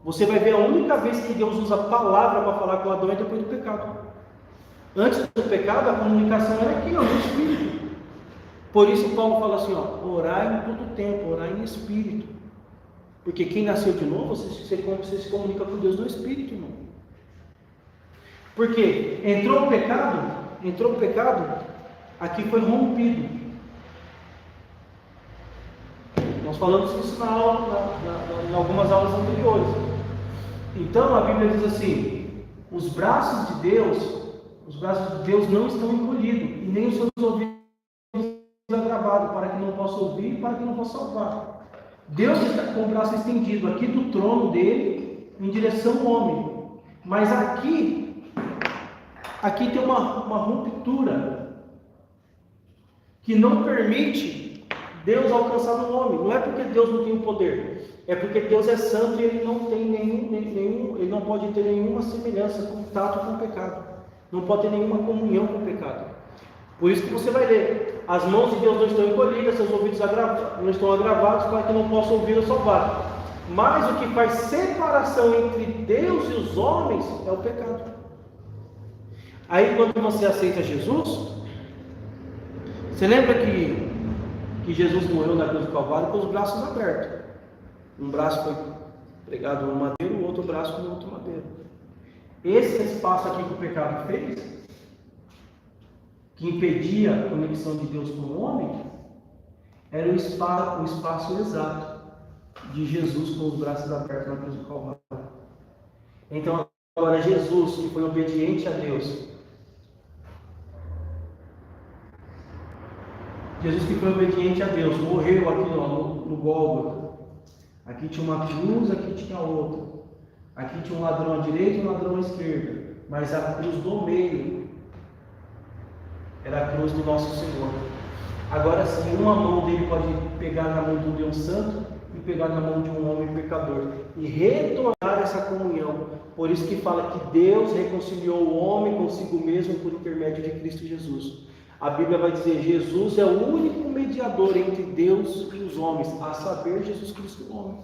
Você vai ver a única vez que Deus usa a palavra para falar com Adão é depois do pecado. Antes do pecado, a comunicação era aqui, no espírito. Por isso Paulo fala assim, orai em todo tempo, orai em espírito. Porque quem nasceu de novo, você se comunica com Deus no espírito, irmão. Porque entrou o pecado, aqui foi rompido. Nós falamos isso em algumas aulas anteriores. Então a Bíblia diz assim: os braços de Deus não estão encolhidos, e nem os seus ouvidos agravados, para que não possa ouvir e para que não possa salvar. Deus está com o braço estendido aqui do trono dele em direção ao homem. Mas aqui tem uma ruptura que não permite Deus alcançar o homem. Não é porque Deus não tem o poder, é porque Deus é santo e ele não tem ele não pode ter nenhuma semelhança, contato com o pecado. Não pode ter nenhuma comunhão com o pecado. Por isso que você vai ler: as mãos de Deus não estão encolhidas, seus ouvidos não estão agravados, para que não possa ouvir ou salvar. Mas o que faz separação entre Deus e os homens é o pecado. Aí quando você aceita Jesus, você lembra que Jesus morreu na cruz do Calvário com os braços abertos. Um braço foi pregado no madeiro, o outro braço no outro madeiro. Esse espaço aqui que o pecado fez, que impedia a conexão de Deus com o homem, era o espaço exato de Jesus com os braços abertos na cruz do Calvário. Então agora Jesus, que foi obediente a Deus, morreu aqui no Gólgota. Aqui tinha uma cruz, aqui tinha outra. Aqui tinha um ladrão à direita e um ladrão à esquerda. Mas a cruz do meio era a cruz do nosso Senhor. Agora sim, uma mão dele pode pegar na mão de um Deus santo e pegar na mão de um homem pecador e retornar essa comunhão. Por isso que fala que Deus reconciliou o homem consigo mesmo por intermédio de Cristo Jesus. A Bíblia vai dizer: Jesus é o único mediador entre Deus e os homens, a saber, Jesus Cristo o homem,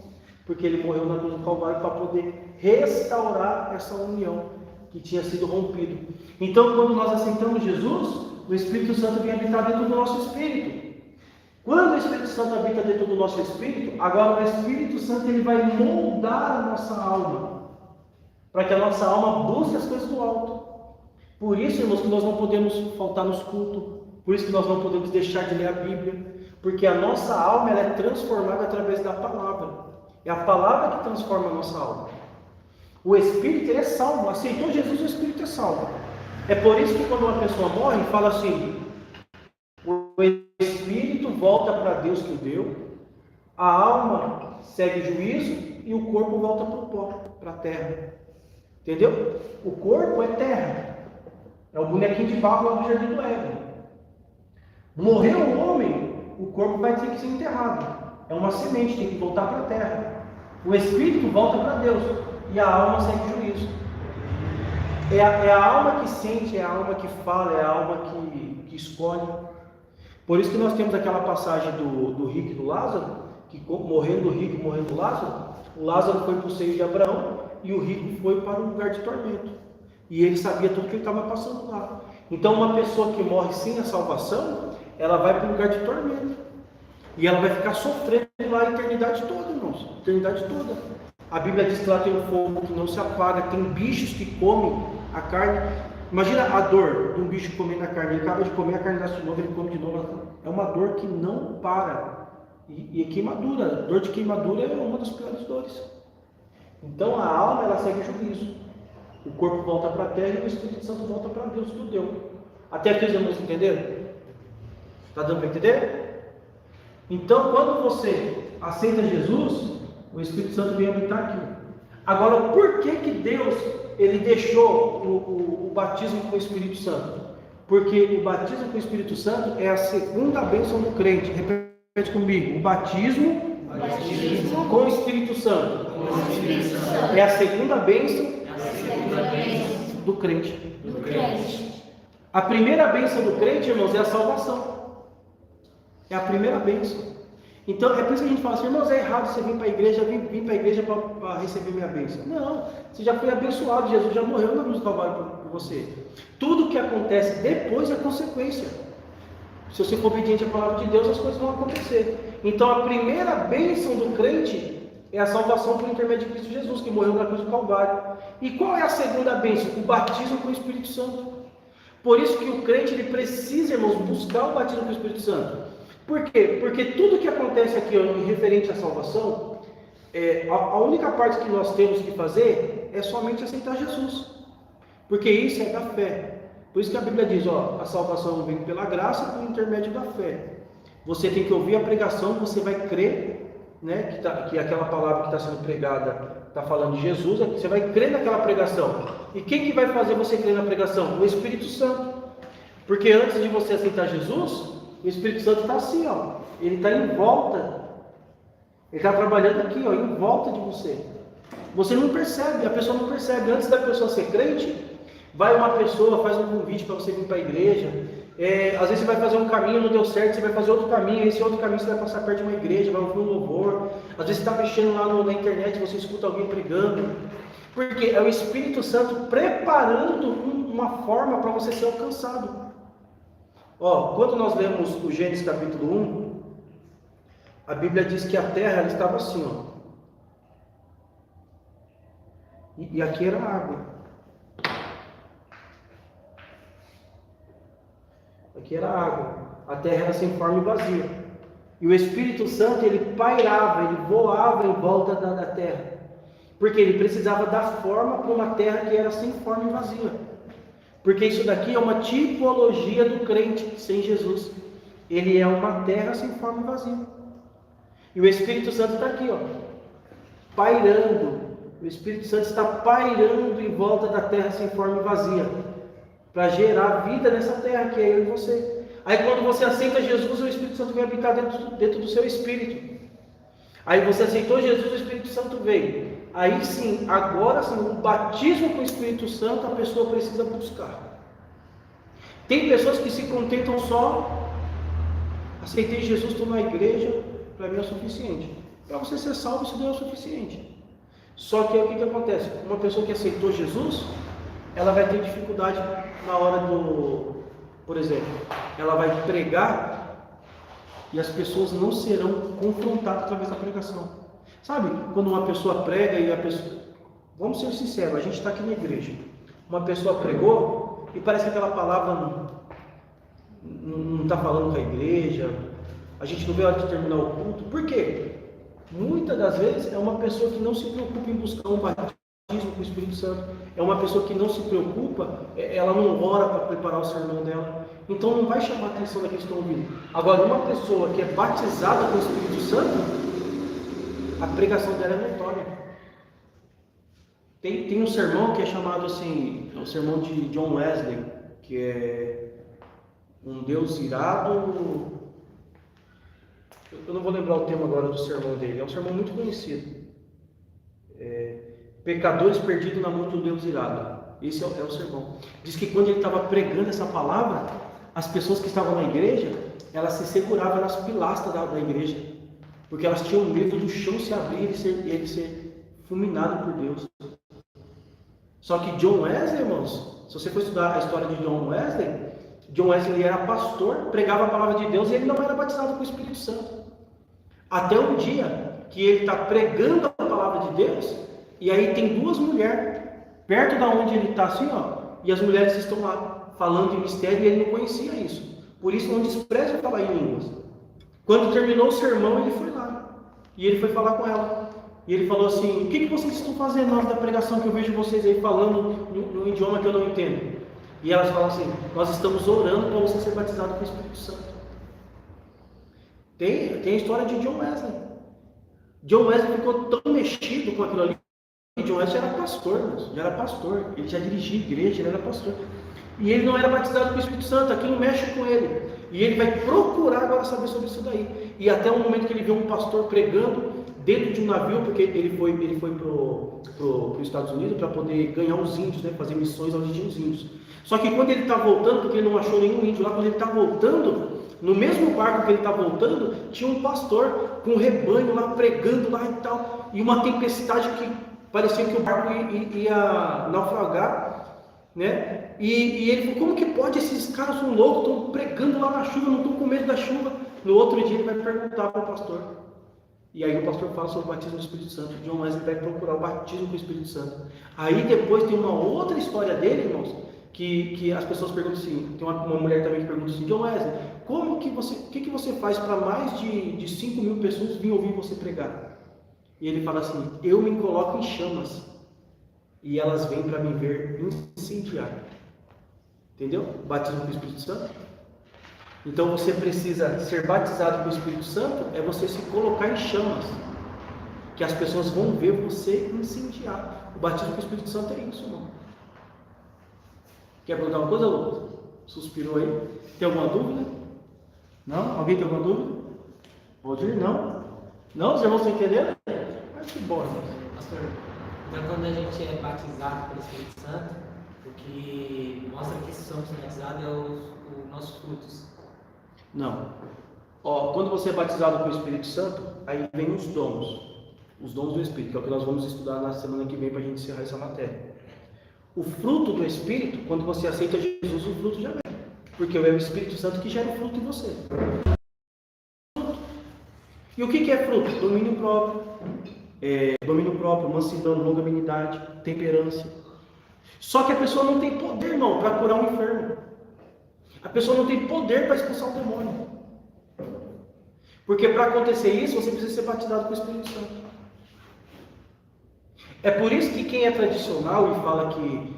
porque ele morreu na cruz do Calvário para poder restaurar essa união que tinha sido rompida. Então, quando nós aceitamos Jesus, o Espírito Santo vem habitar dentro do nosso espírito. Quando o Espírito Santo habita dentro do nosso espírito, agora o Espírito Santo ele vai moldar a nossa alma, para que a nossa alma busque as coisas do alto. Por isso, irmãos, que nós não podemos faltar nos cultos, por isso que nós não podemos deixar de ler a Bíblia, porque a nossa alma ela é transformada através da palavra. É a palavra que transforma a nossa alma. O Espírito ele é salvo, aceitou Jesus, o Espírito é salvo. É por isso que quando uma pessoa morre, fala assim: o Espírito volta para Deus que o deu, a alma segue juízo e o corpo volta para o pó, para a terra. Entendeu? O corpo é terra. É o bonequinho de barro lá do Jardim do Éden. Morreu o homem, o corpo vai ter que ser enterrado. É uma semente, tem que voltar para a terra. O espírito volta para Deus e a alma segue juízo. É a alma que sente, é a alma que fala, é a alma que escolhe. Por isso que nós temos aquela passagem do rico e do Lázaro, que morrendo o rico e morrendo o Lázaro foi para o seio de Abraão e o rico foi para um lugar de tormento. E ele sabia tudo que ele estava passando lá. Então uma pessoa que morre sem a salvação, ela vai para um lugar de tormento. E ela vai ficar sofrendo lá a eternidade toda, irmãos. A eternidade toda. A Bíblia diz que lá tem um fogo que não se apaga, tem bichos que comem a carne. Imagina a dor de um bicho comendo a carne. Ele acaba de comer, a carne nasce de novo, ele come de novo. É uma dor que não para. E queimadura. Dor de queimadura é uma das piores dores. Então a alma ela segue o juízo. O corpo volta para a terra e o Espírito Santo volta para Deus que o deu. Até aqui os irmãos entenderam? Está dando para entender? Então, quando você aceita Jesus, o Espírito Santo vem habitar aqui. Agora, por que Deus ele deixou o batismo com o Espírito Santo? Porque o batismo com o Espírito Santo é a segunda bênção do crente. Repete comigo. O batismo com o Espírito Santo é a segunda bênção do crente. A primeira bênção do crente, irmãos, é a salvação. É a primeira bênção. Então, é por isso que a gente fala assim, irmãos, é errado você vir para a igreja, vir para a igreja para receber minha bênção. Não, você já foi abençoado, Jesus já morreu na cruz do Calvário por você. Tudo que acontece depois é consequência. Se você for obediente à palavra de Deus, as coisas vão acontecer. Então, a primeira bênção do crente é a salvação por intermédio de Cristo Jesus, que morreu na cruz do Calvário. E qual é a segunda bênção? O batismo com o Espírito Santo. Por isso que o crente ele precisa, irmãos, buscar o batismo com o Espírito Santo. Por quê? Porque tudo que acontece aqui em referente à salvação, a única parte que nós temos que fazer é somente aceitar Jesus. Porque isso é da fé. Por isso que a Bíblia diz, a salvação vem pela graça por intermédio da fé. Você tem que ouvir a pregação, você vai crer, né, que aquela palavra que está sendo pregada está falando de Jesus, você vai crer naquela pregação. E quem que vai fazer você crer na pregação? O Espírito Santo. Porque antes de você aceitar Jesus, o Espírito Santo está assim, ele está em volta, ele está trabalhando aqui, em volta de você. Você não percebe, a pessoa não percebe. Antes da pessoa ser crente, vai uma pessoa, faz um convite para você vir para a igreja. Às vezes você vai fazer um caminho, não deu certo, você vai fazer outro caminho, esse outro caminho você vai passar perto de uma igreja, vai ouvir um louvor. Às vezes você está mexendo lá na internet, você escuta alguém pregando. Porque é o Espírito Santo preparando uma forma para você ser alcançado. Quando nós lemos o Gênesis capítulo 1, a Bíblia diz que a terra ela estava assim, e aqui era água. Aqui era água. A terra era sem forma e vazia. E o Espírito Santo ele pairava, ele voava em volta da terra. Porque ele precisava dar forma para uma terra que era sem forma e vazia. Porque isso daqui é uma tipologia do crente sem Jesus. Ele é uma terra sem forma e vazia. E o Espírito Santo está aqui, pairando. O Espírito Santo está pairando em volta da terra sem forma e vazia, para gerar vida nessa terra que é eu e você. Aí quando você aceita Jesus, o Espírito Santo vem habitar dentro do seu espírito. Aí você aceitou Jesus, o Espírito Santo veio. Aí sim, agora sim, o batismo com o Espírito Santo a pessoa precisa buscar. Tem pessoas que se contentam só, aceitei Jesus, estou na igreja, para mim é o suficiente. Para você ser salvo, isso não é o suficiente. Só que o que acontece? Uma pessoa que aceitou Jesus, ela vai ter dificuldade na hora por exemplo, ela vai pregar e as pessoas não serão confrontadas através da pregação. Sabe, quando uma pessoa prega e a pessoa... Vamos ser sinceros, a gente está aqui na igreja. Uma pessoa pregou e parece que aquela palavra não está falando com a igreja. A gente não vê a hora de terminar o culto. Por quê? Muitas das vezes é uma pessoa que não se preocupa em buscar um batismo com o Espírito Santo. É uma pessoa que não se preocupa, ela não ora para preparar o sermão dela. Então não vai chamar a atenção daqueles que estão ouvindo. Agora, uma pessoa que é batizada com o Espírito Santo, a pregação dela é notória. Tem um sermão que é chamado assim, é o sermão de John Wesley, que é um Deus irado. Eu não vou lembrar o tema agora do sermão dele, é um sermão muito conhecido. Pecadores perdidos na mão de um Deus irado. Esse é o sermão. Diz que quando ele estava pregando essa palavra, as pessoas que estavam na igreja, elas se seguravam nas pilastras da igreja, porque elas tinham medo do chão se abrir e ele ser fulminado por Deus. Só que John Wesley, irmãos, se você for estudar a história de John Wesley era pastor, pregava a palavra de Deus e ele não era batizado com o Espírito Santo. Até um dia que ele está pregando a palavra de Deus, e aí tem duas mulheres perto da onde ele está assim, e as mulheres estão lá falando em mistério e ele não conhecia isso. Por isso não despreza falar em línguas. Quando terminou o sermão, ele foi lá e ele foi falar com ela. E ele falou assim: o que vocês estão fazendo na hora da pregação que eu vejo vocês aí falando num idioma que eu não entendo? E elas falam assim: nós estamos orando para você ser batizado com o Espírito Santo. Tem a história de John Wesley. John Wesley ficou tão mexido com aquilo ali. John Wesley era pastor, ele já dirigia igreja, ele era pastor. E ele não era batizado com o Espírito Santo, aquilo mexe com ele. E ele vai procurar agora saber sobre isso daí. E até o momento que ele vê um pastor pregando dentro de um navio, porque ele foi para os Estados Unidos para poder ganhar os índios, né, fazer missões onde tinha os índios. Só que quando ele está voltando, porque ele não achou nenhum índio lá, quando ele está voltando, no mesmo barco que ele está voltando, tinha um pastor com um rebanho lá, pregando lá e tal, e uma tempestade que parecia que o barco ia naufragar, né? E ele falou, como que pode? Esses caras são loucos, estão pregando lá na chuva, não estão com medo da chuva. No outro dia ele vai perguntar para o pastor. E aí o pastor fala sobre o batismo do Espírito Santo. John Wesley vai procurar o batismo com o Espírito Santo. Aí depois tem uma outra história dele, irmãos, que as pessoas perguntam assim, tem uma mulher também que pergunta assim, John Wesley, o que você faz para mais de 5 mil pessoas vir ouvir você pregar? E ele fala assim, eu me coloco em chamas e elas vêm para me ver incendiar. Entendeu? Batismo com o Espírito Santo. Então você precisa ser batizado com o Espírito Santo, é você se colocar em chamas, que as pessoas vão ver você incendiar. O batismo com o Espírito Santo é isso, irmão. Quer perguntar uma coisa, Lucas? Suspirou aí? Tem alguma dúvida? Não? Alguém tem alguma dúvida? Valdir, não? Não? Os irmãos estão entendendo? Mas que bom, irmão. Pastor, então quando a gente é batizado pelo Espírito Santo, o que mostra que somos batizados é os nossos frutos. Não. Quando você é batizado com o Espírito Santo, aí vem os dons do Espírito, que é o que nós vamos estudar na semana que vem para a gente encerrar essa matéria. O fruto do Espírito, quando você aceita Jesus, o fruto já vem, porque é o Espírito Santo que gera o fruto em você. E o que é fruto? Domínio próprio, mansidão, longanimidade, temperança. Só que a pessoa não tem poder, irmão, para curar um enfermo. A pessoa não tem poder para expulsar um demônio. Porque para acontecer isso, você precisa ser batizado com o Espírito Santo. É por isso que quem é tradicional e fala que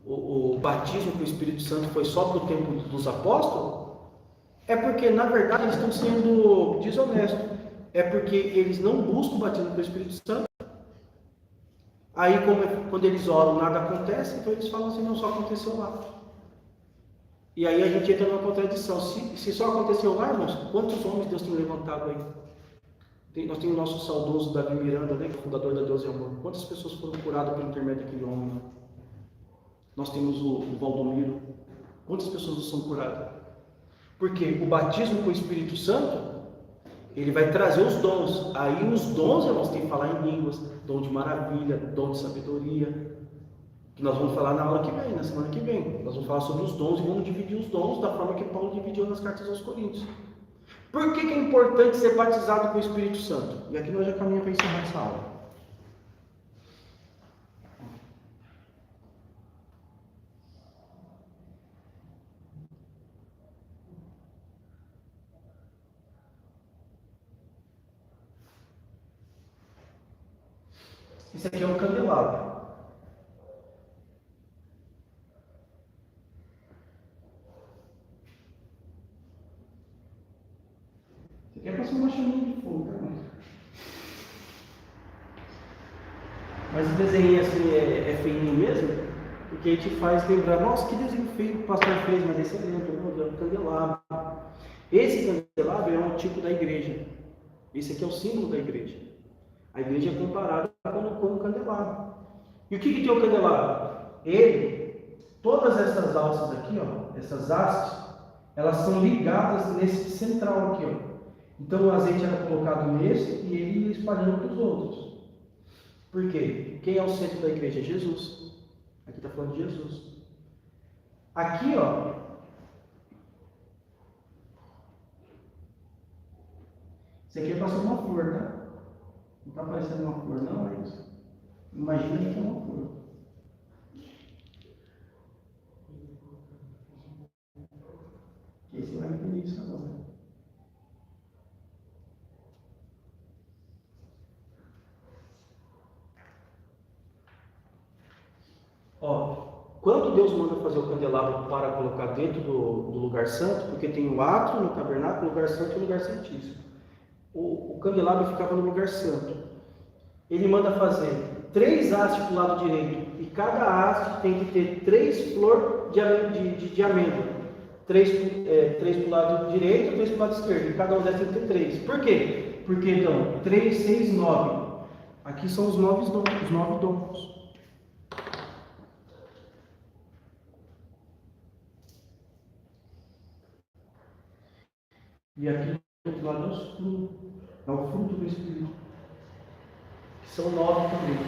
o batismo com o Espírito Santo foi só para o tempo dos apóstolos, é porque, na verdade, eles estão sendo desonestos. É porque eles não buscam o batismo com o Espírito Santo. Aí, quando eles oram, nada acontece, então eles falam assim, não, só aconteceu lá. E aí a gente entra numa contradição. Se só aconteceu lá, irmãos, quantos homens Deus tem levantado aí? Nós temos o nosso saudoso Davi Miranda, né, que é o fundador da Deus e Amor. Quantas pessoas foram curadas pelo intermédio daquele homem? Nós temos o Valdomiro. Quantas pessoas não são curadas? Porque o batismo com o Espírito Santo, ele vai trazer os dons. Aí os dons, irmãos, tem que falar em línguas, dom de maravilha, dom de sabedoria, que nós vamos falar na aula que vem, na semana que vem. Nós vamos falar sobre os dons e vamos dividir os dons da forma que Paulo dividiu nas cartas aos Coríntios. Por que é importante ser batizado com o Espírito Santo? E aqui nós já caminhamos para encerrar essa aula. Isso aqui é um candelabro. Isso aqui é para ser uma chaminha de fogo, tá? Mas o desenho assim é feinho mesmo, porque a gente faz lembrar, nossa, que desenho feio que o pastor fez, mas esse é um candelabro. Esse candelabro é um tipo da igreja. Esse aqui é o símbolo da igreja. A igreja é comparada com um candelabro. E o que tem o candelabro? Todas essas alças aqui, ó, essas hastes, elas são ligadas nesse central aqui, ó. Então o azeite era colocado nesse e ele ia espalhando para os outros. Por quê? Quem é o centro da igreja? É Jesus. Aqui está falando de Jesus. Aqui, ó, isso aqui é para ser uma flor, tá? Não está parecendo uma flor, não, é isso. Imagina que é uma flor. E aí você vai entender isso agora. Ó, quando Deus manda fazer o candelabro para colocar dentro do lugar santo, porque tem o átrio no tabernáculo, o lugar santo e o lugar santíssimo. O candelabro ficava no lugar santo. Ele manda fazer 3 hastes para o lado direito, e cada haste tem que ter 3 flores de amêndoa. 3 para o lado direito, 3 para o lado esquerdo, e cada um desses tem que ter 3. Por quê? Porque então, 3, 6, 9. Aqui são os 9 dons. E aqui do outro lado é os frutos. É o fruto do Espírito. Que são 9 também.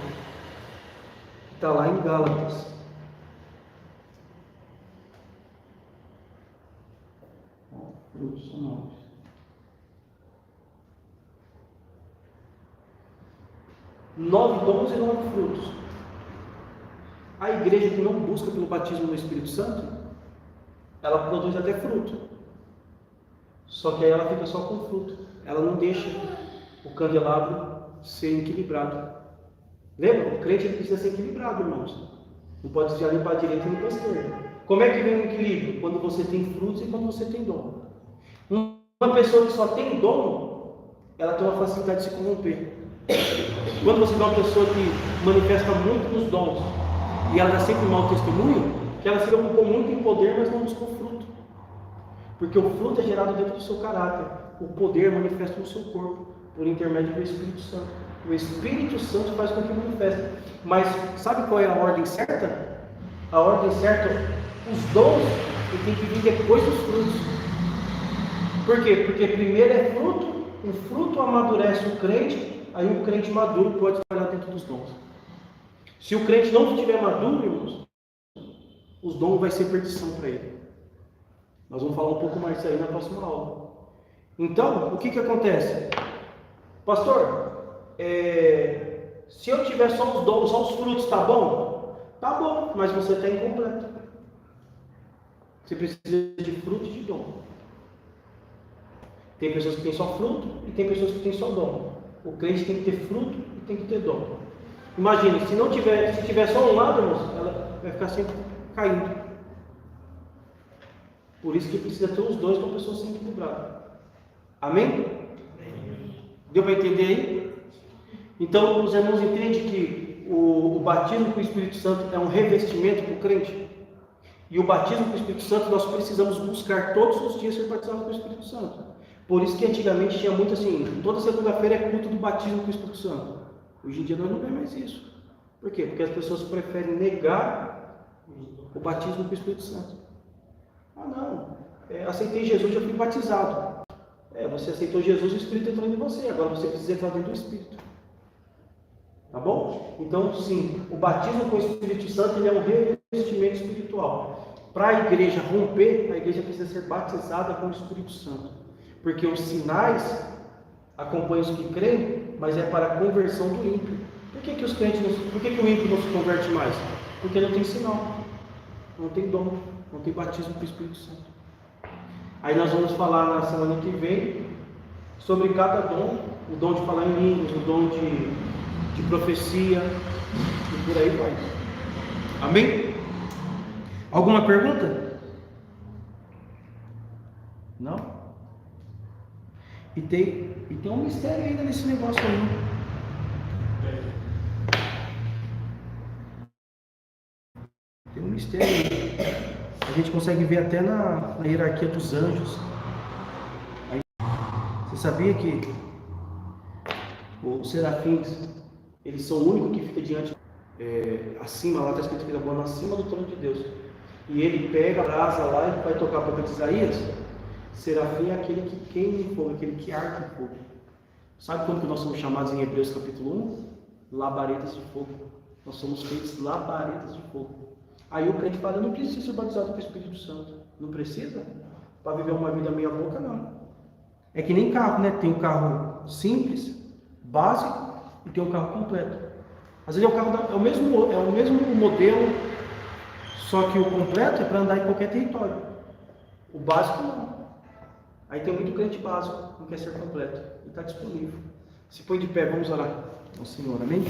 Está lá em Gálatas. Frutos são 9. 9 dons e 9 frutos. A igreja que não busca pelo batismo no Espírito Santo, ela produz até fruto. Só que aí ela fica só com fruto. Ela não deixa o candelabro ser equilibrado. Lembra? O crente ele precisa ser equilibrado, irmãos. Não pode desviar nem para a direita nem para a esquerda. Como é que vem o equilíbrio? Quando você tem frutos e quando você tem dom. Uma pessoa que só tem dom, ela tem uma facilidade de se corromper. Quando você vê uma pessoa que manifesta muito nos dons e ela dá sempre um mau testemunho, que ela se preocupou muito em poder, mas não buscou fruto. Porque o fruto é gerado dentro do seu caráter. O poder manifesta no seu corpo, por intermédio do Espírito Santo. O Espírito Santo faz com que manifeste. Mas sabe qual é a ordem certa? A ordem certa, os dons têm que vir depois dos frutos. Por quê? Porque primeiro é fruto, o fruto amadurece o crente, aí o crente maduro pode trabalhar dentro dos dons. Se o crente não estiver maduro, irmãos, os dons vai ser perdição para ele. Nós vamos falar um pouco mais disso aí na próxima aula. Então, o que acontece? Pastor, se eu tiver só os dons, só os frutos, tá bom? Tá bom, mas você está incompleto. Você precisa de fruto e de dom. Tem pessoas que têm só fruto e tem pessoas que têm só dom. O crente tem que ter fruto e tem que ter dom. Imagine, se tiver só um lado, irmãos, ela vai ficar sempre caindo. Por isso que precisa ter os dois para a pessoa ser equilibrada. Amém? Deu para entender aí? Então, os irmãos entendem que o batismo com o Espírito Santo é um revestimento para o crente. E o batismo com o Espírito Santo nós precisamos buscar todos os dias ser batizados com o Espírito Santo. Por isso que antigamente tinha muito assim, toda segunda-feira é culto do batismo com o Espírito Santo. Hoje em dia nós não vemos mais isso. Por quê? Porque as pessoas preferem negar o batismo com o Espírito Santo. Ah não, aceitei Jesus, já fui batizado. Você aceitou Jesus, o Espírito entrou em você, agora você precisa entrar dentro do Espírito. Tá bom? Então sim, o batismo com o Espírito Santo ele é um revestimento espiritual. Para a igreja romper, a igreja precisa ser batizada com o Espírito Santo. Porque os sinais acompanham os que creem, mas é para a conversão do ímpio. Por que o ímpio não se converte mais? Porque não tem sinal, não tem dom, não tem batismo com o Espírito Santo. Aí nós vamos falar na semana que vem sobre cada dom, o dom de falar em línguas, o dom de profecia e por aí vai. Amém? Alguma pergunta? Não? E tem um mistério ainda nesse negócio aí. Tem um mistério aí. A gente consegue ver até na hierarquia dos anjos. Aí, você sabia que os serafins, eles são o único que fica diante, acima, lá está escrito que ele é acima do trono de Deus. E ele pega a brasa lá e vai tocar para o profeta Isaías. Serafim é aquele que queima em fogo, aquele que arde em fogo. Sabe como que nós somos chamados em Hebreus capítulo 1? Labaredas de fogo. Nós somos feitos labaredas de fogo. Aí o crente fala, eu não preciso ser batizado com o Espírito Santo. Não precisa? Para viver uma vida meia boca, não. É que nem carro, né? Tem um carro simples, básico, e tem um carro completo. Às vezes é o mesmo modelo, só que o completo é para andar em qualquer território. O básico não. Aí tem muito crente básico, não quer ser completo. E está disponível. Se põe de pé, vamos orar ao Senhor, amém?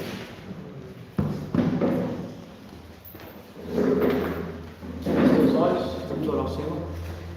Feche os olhos, vamos orar ao Senhor.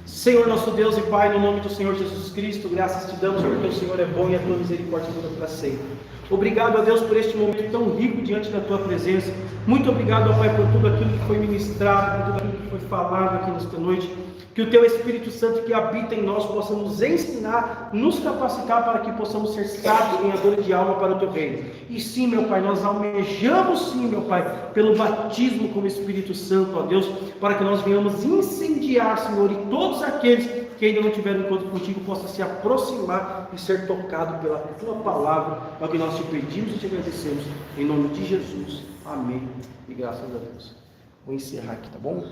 Senhor nosso Deus e Pai, no nome do Senhor Jesus Cristo, graças te damos porque o Senhor é bom e a tua misericórdia dura para sempre. Obrigado a Deus por este momento tão rico diante da tua presença. Muito obrigado, ó Pai, por tudo aquilo que foi ministrado, por tudo aquilo que foi falado aqui nesta noite. Que o teu Espírito Santo que habita em nós possa nos ensinar, nos capacitar para que possamos ser sábios, ganhadores de alma para o teu reino. E sim, meu Pai, nós almejamos sim, meu Pai, pelo batismo com o Espírito Santo, ó Deus, para que nós venhamos incendiar, Senhor, e todos aqueles que ainda não tiveram encontro contigo possam se aproximar e ser tocado pela tua palavra. É o que nós te pedimos e te agradecemos. Em nome de Jesus. Amém. E graças a Deus. Vou encerrar aqui, tá bom?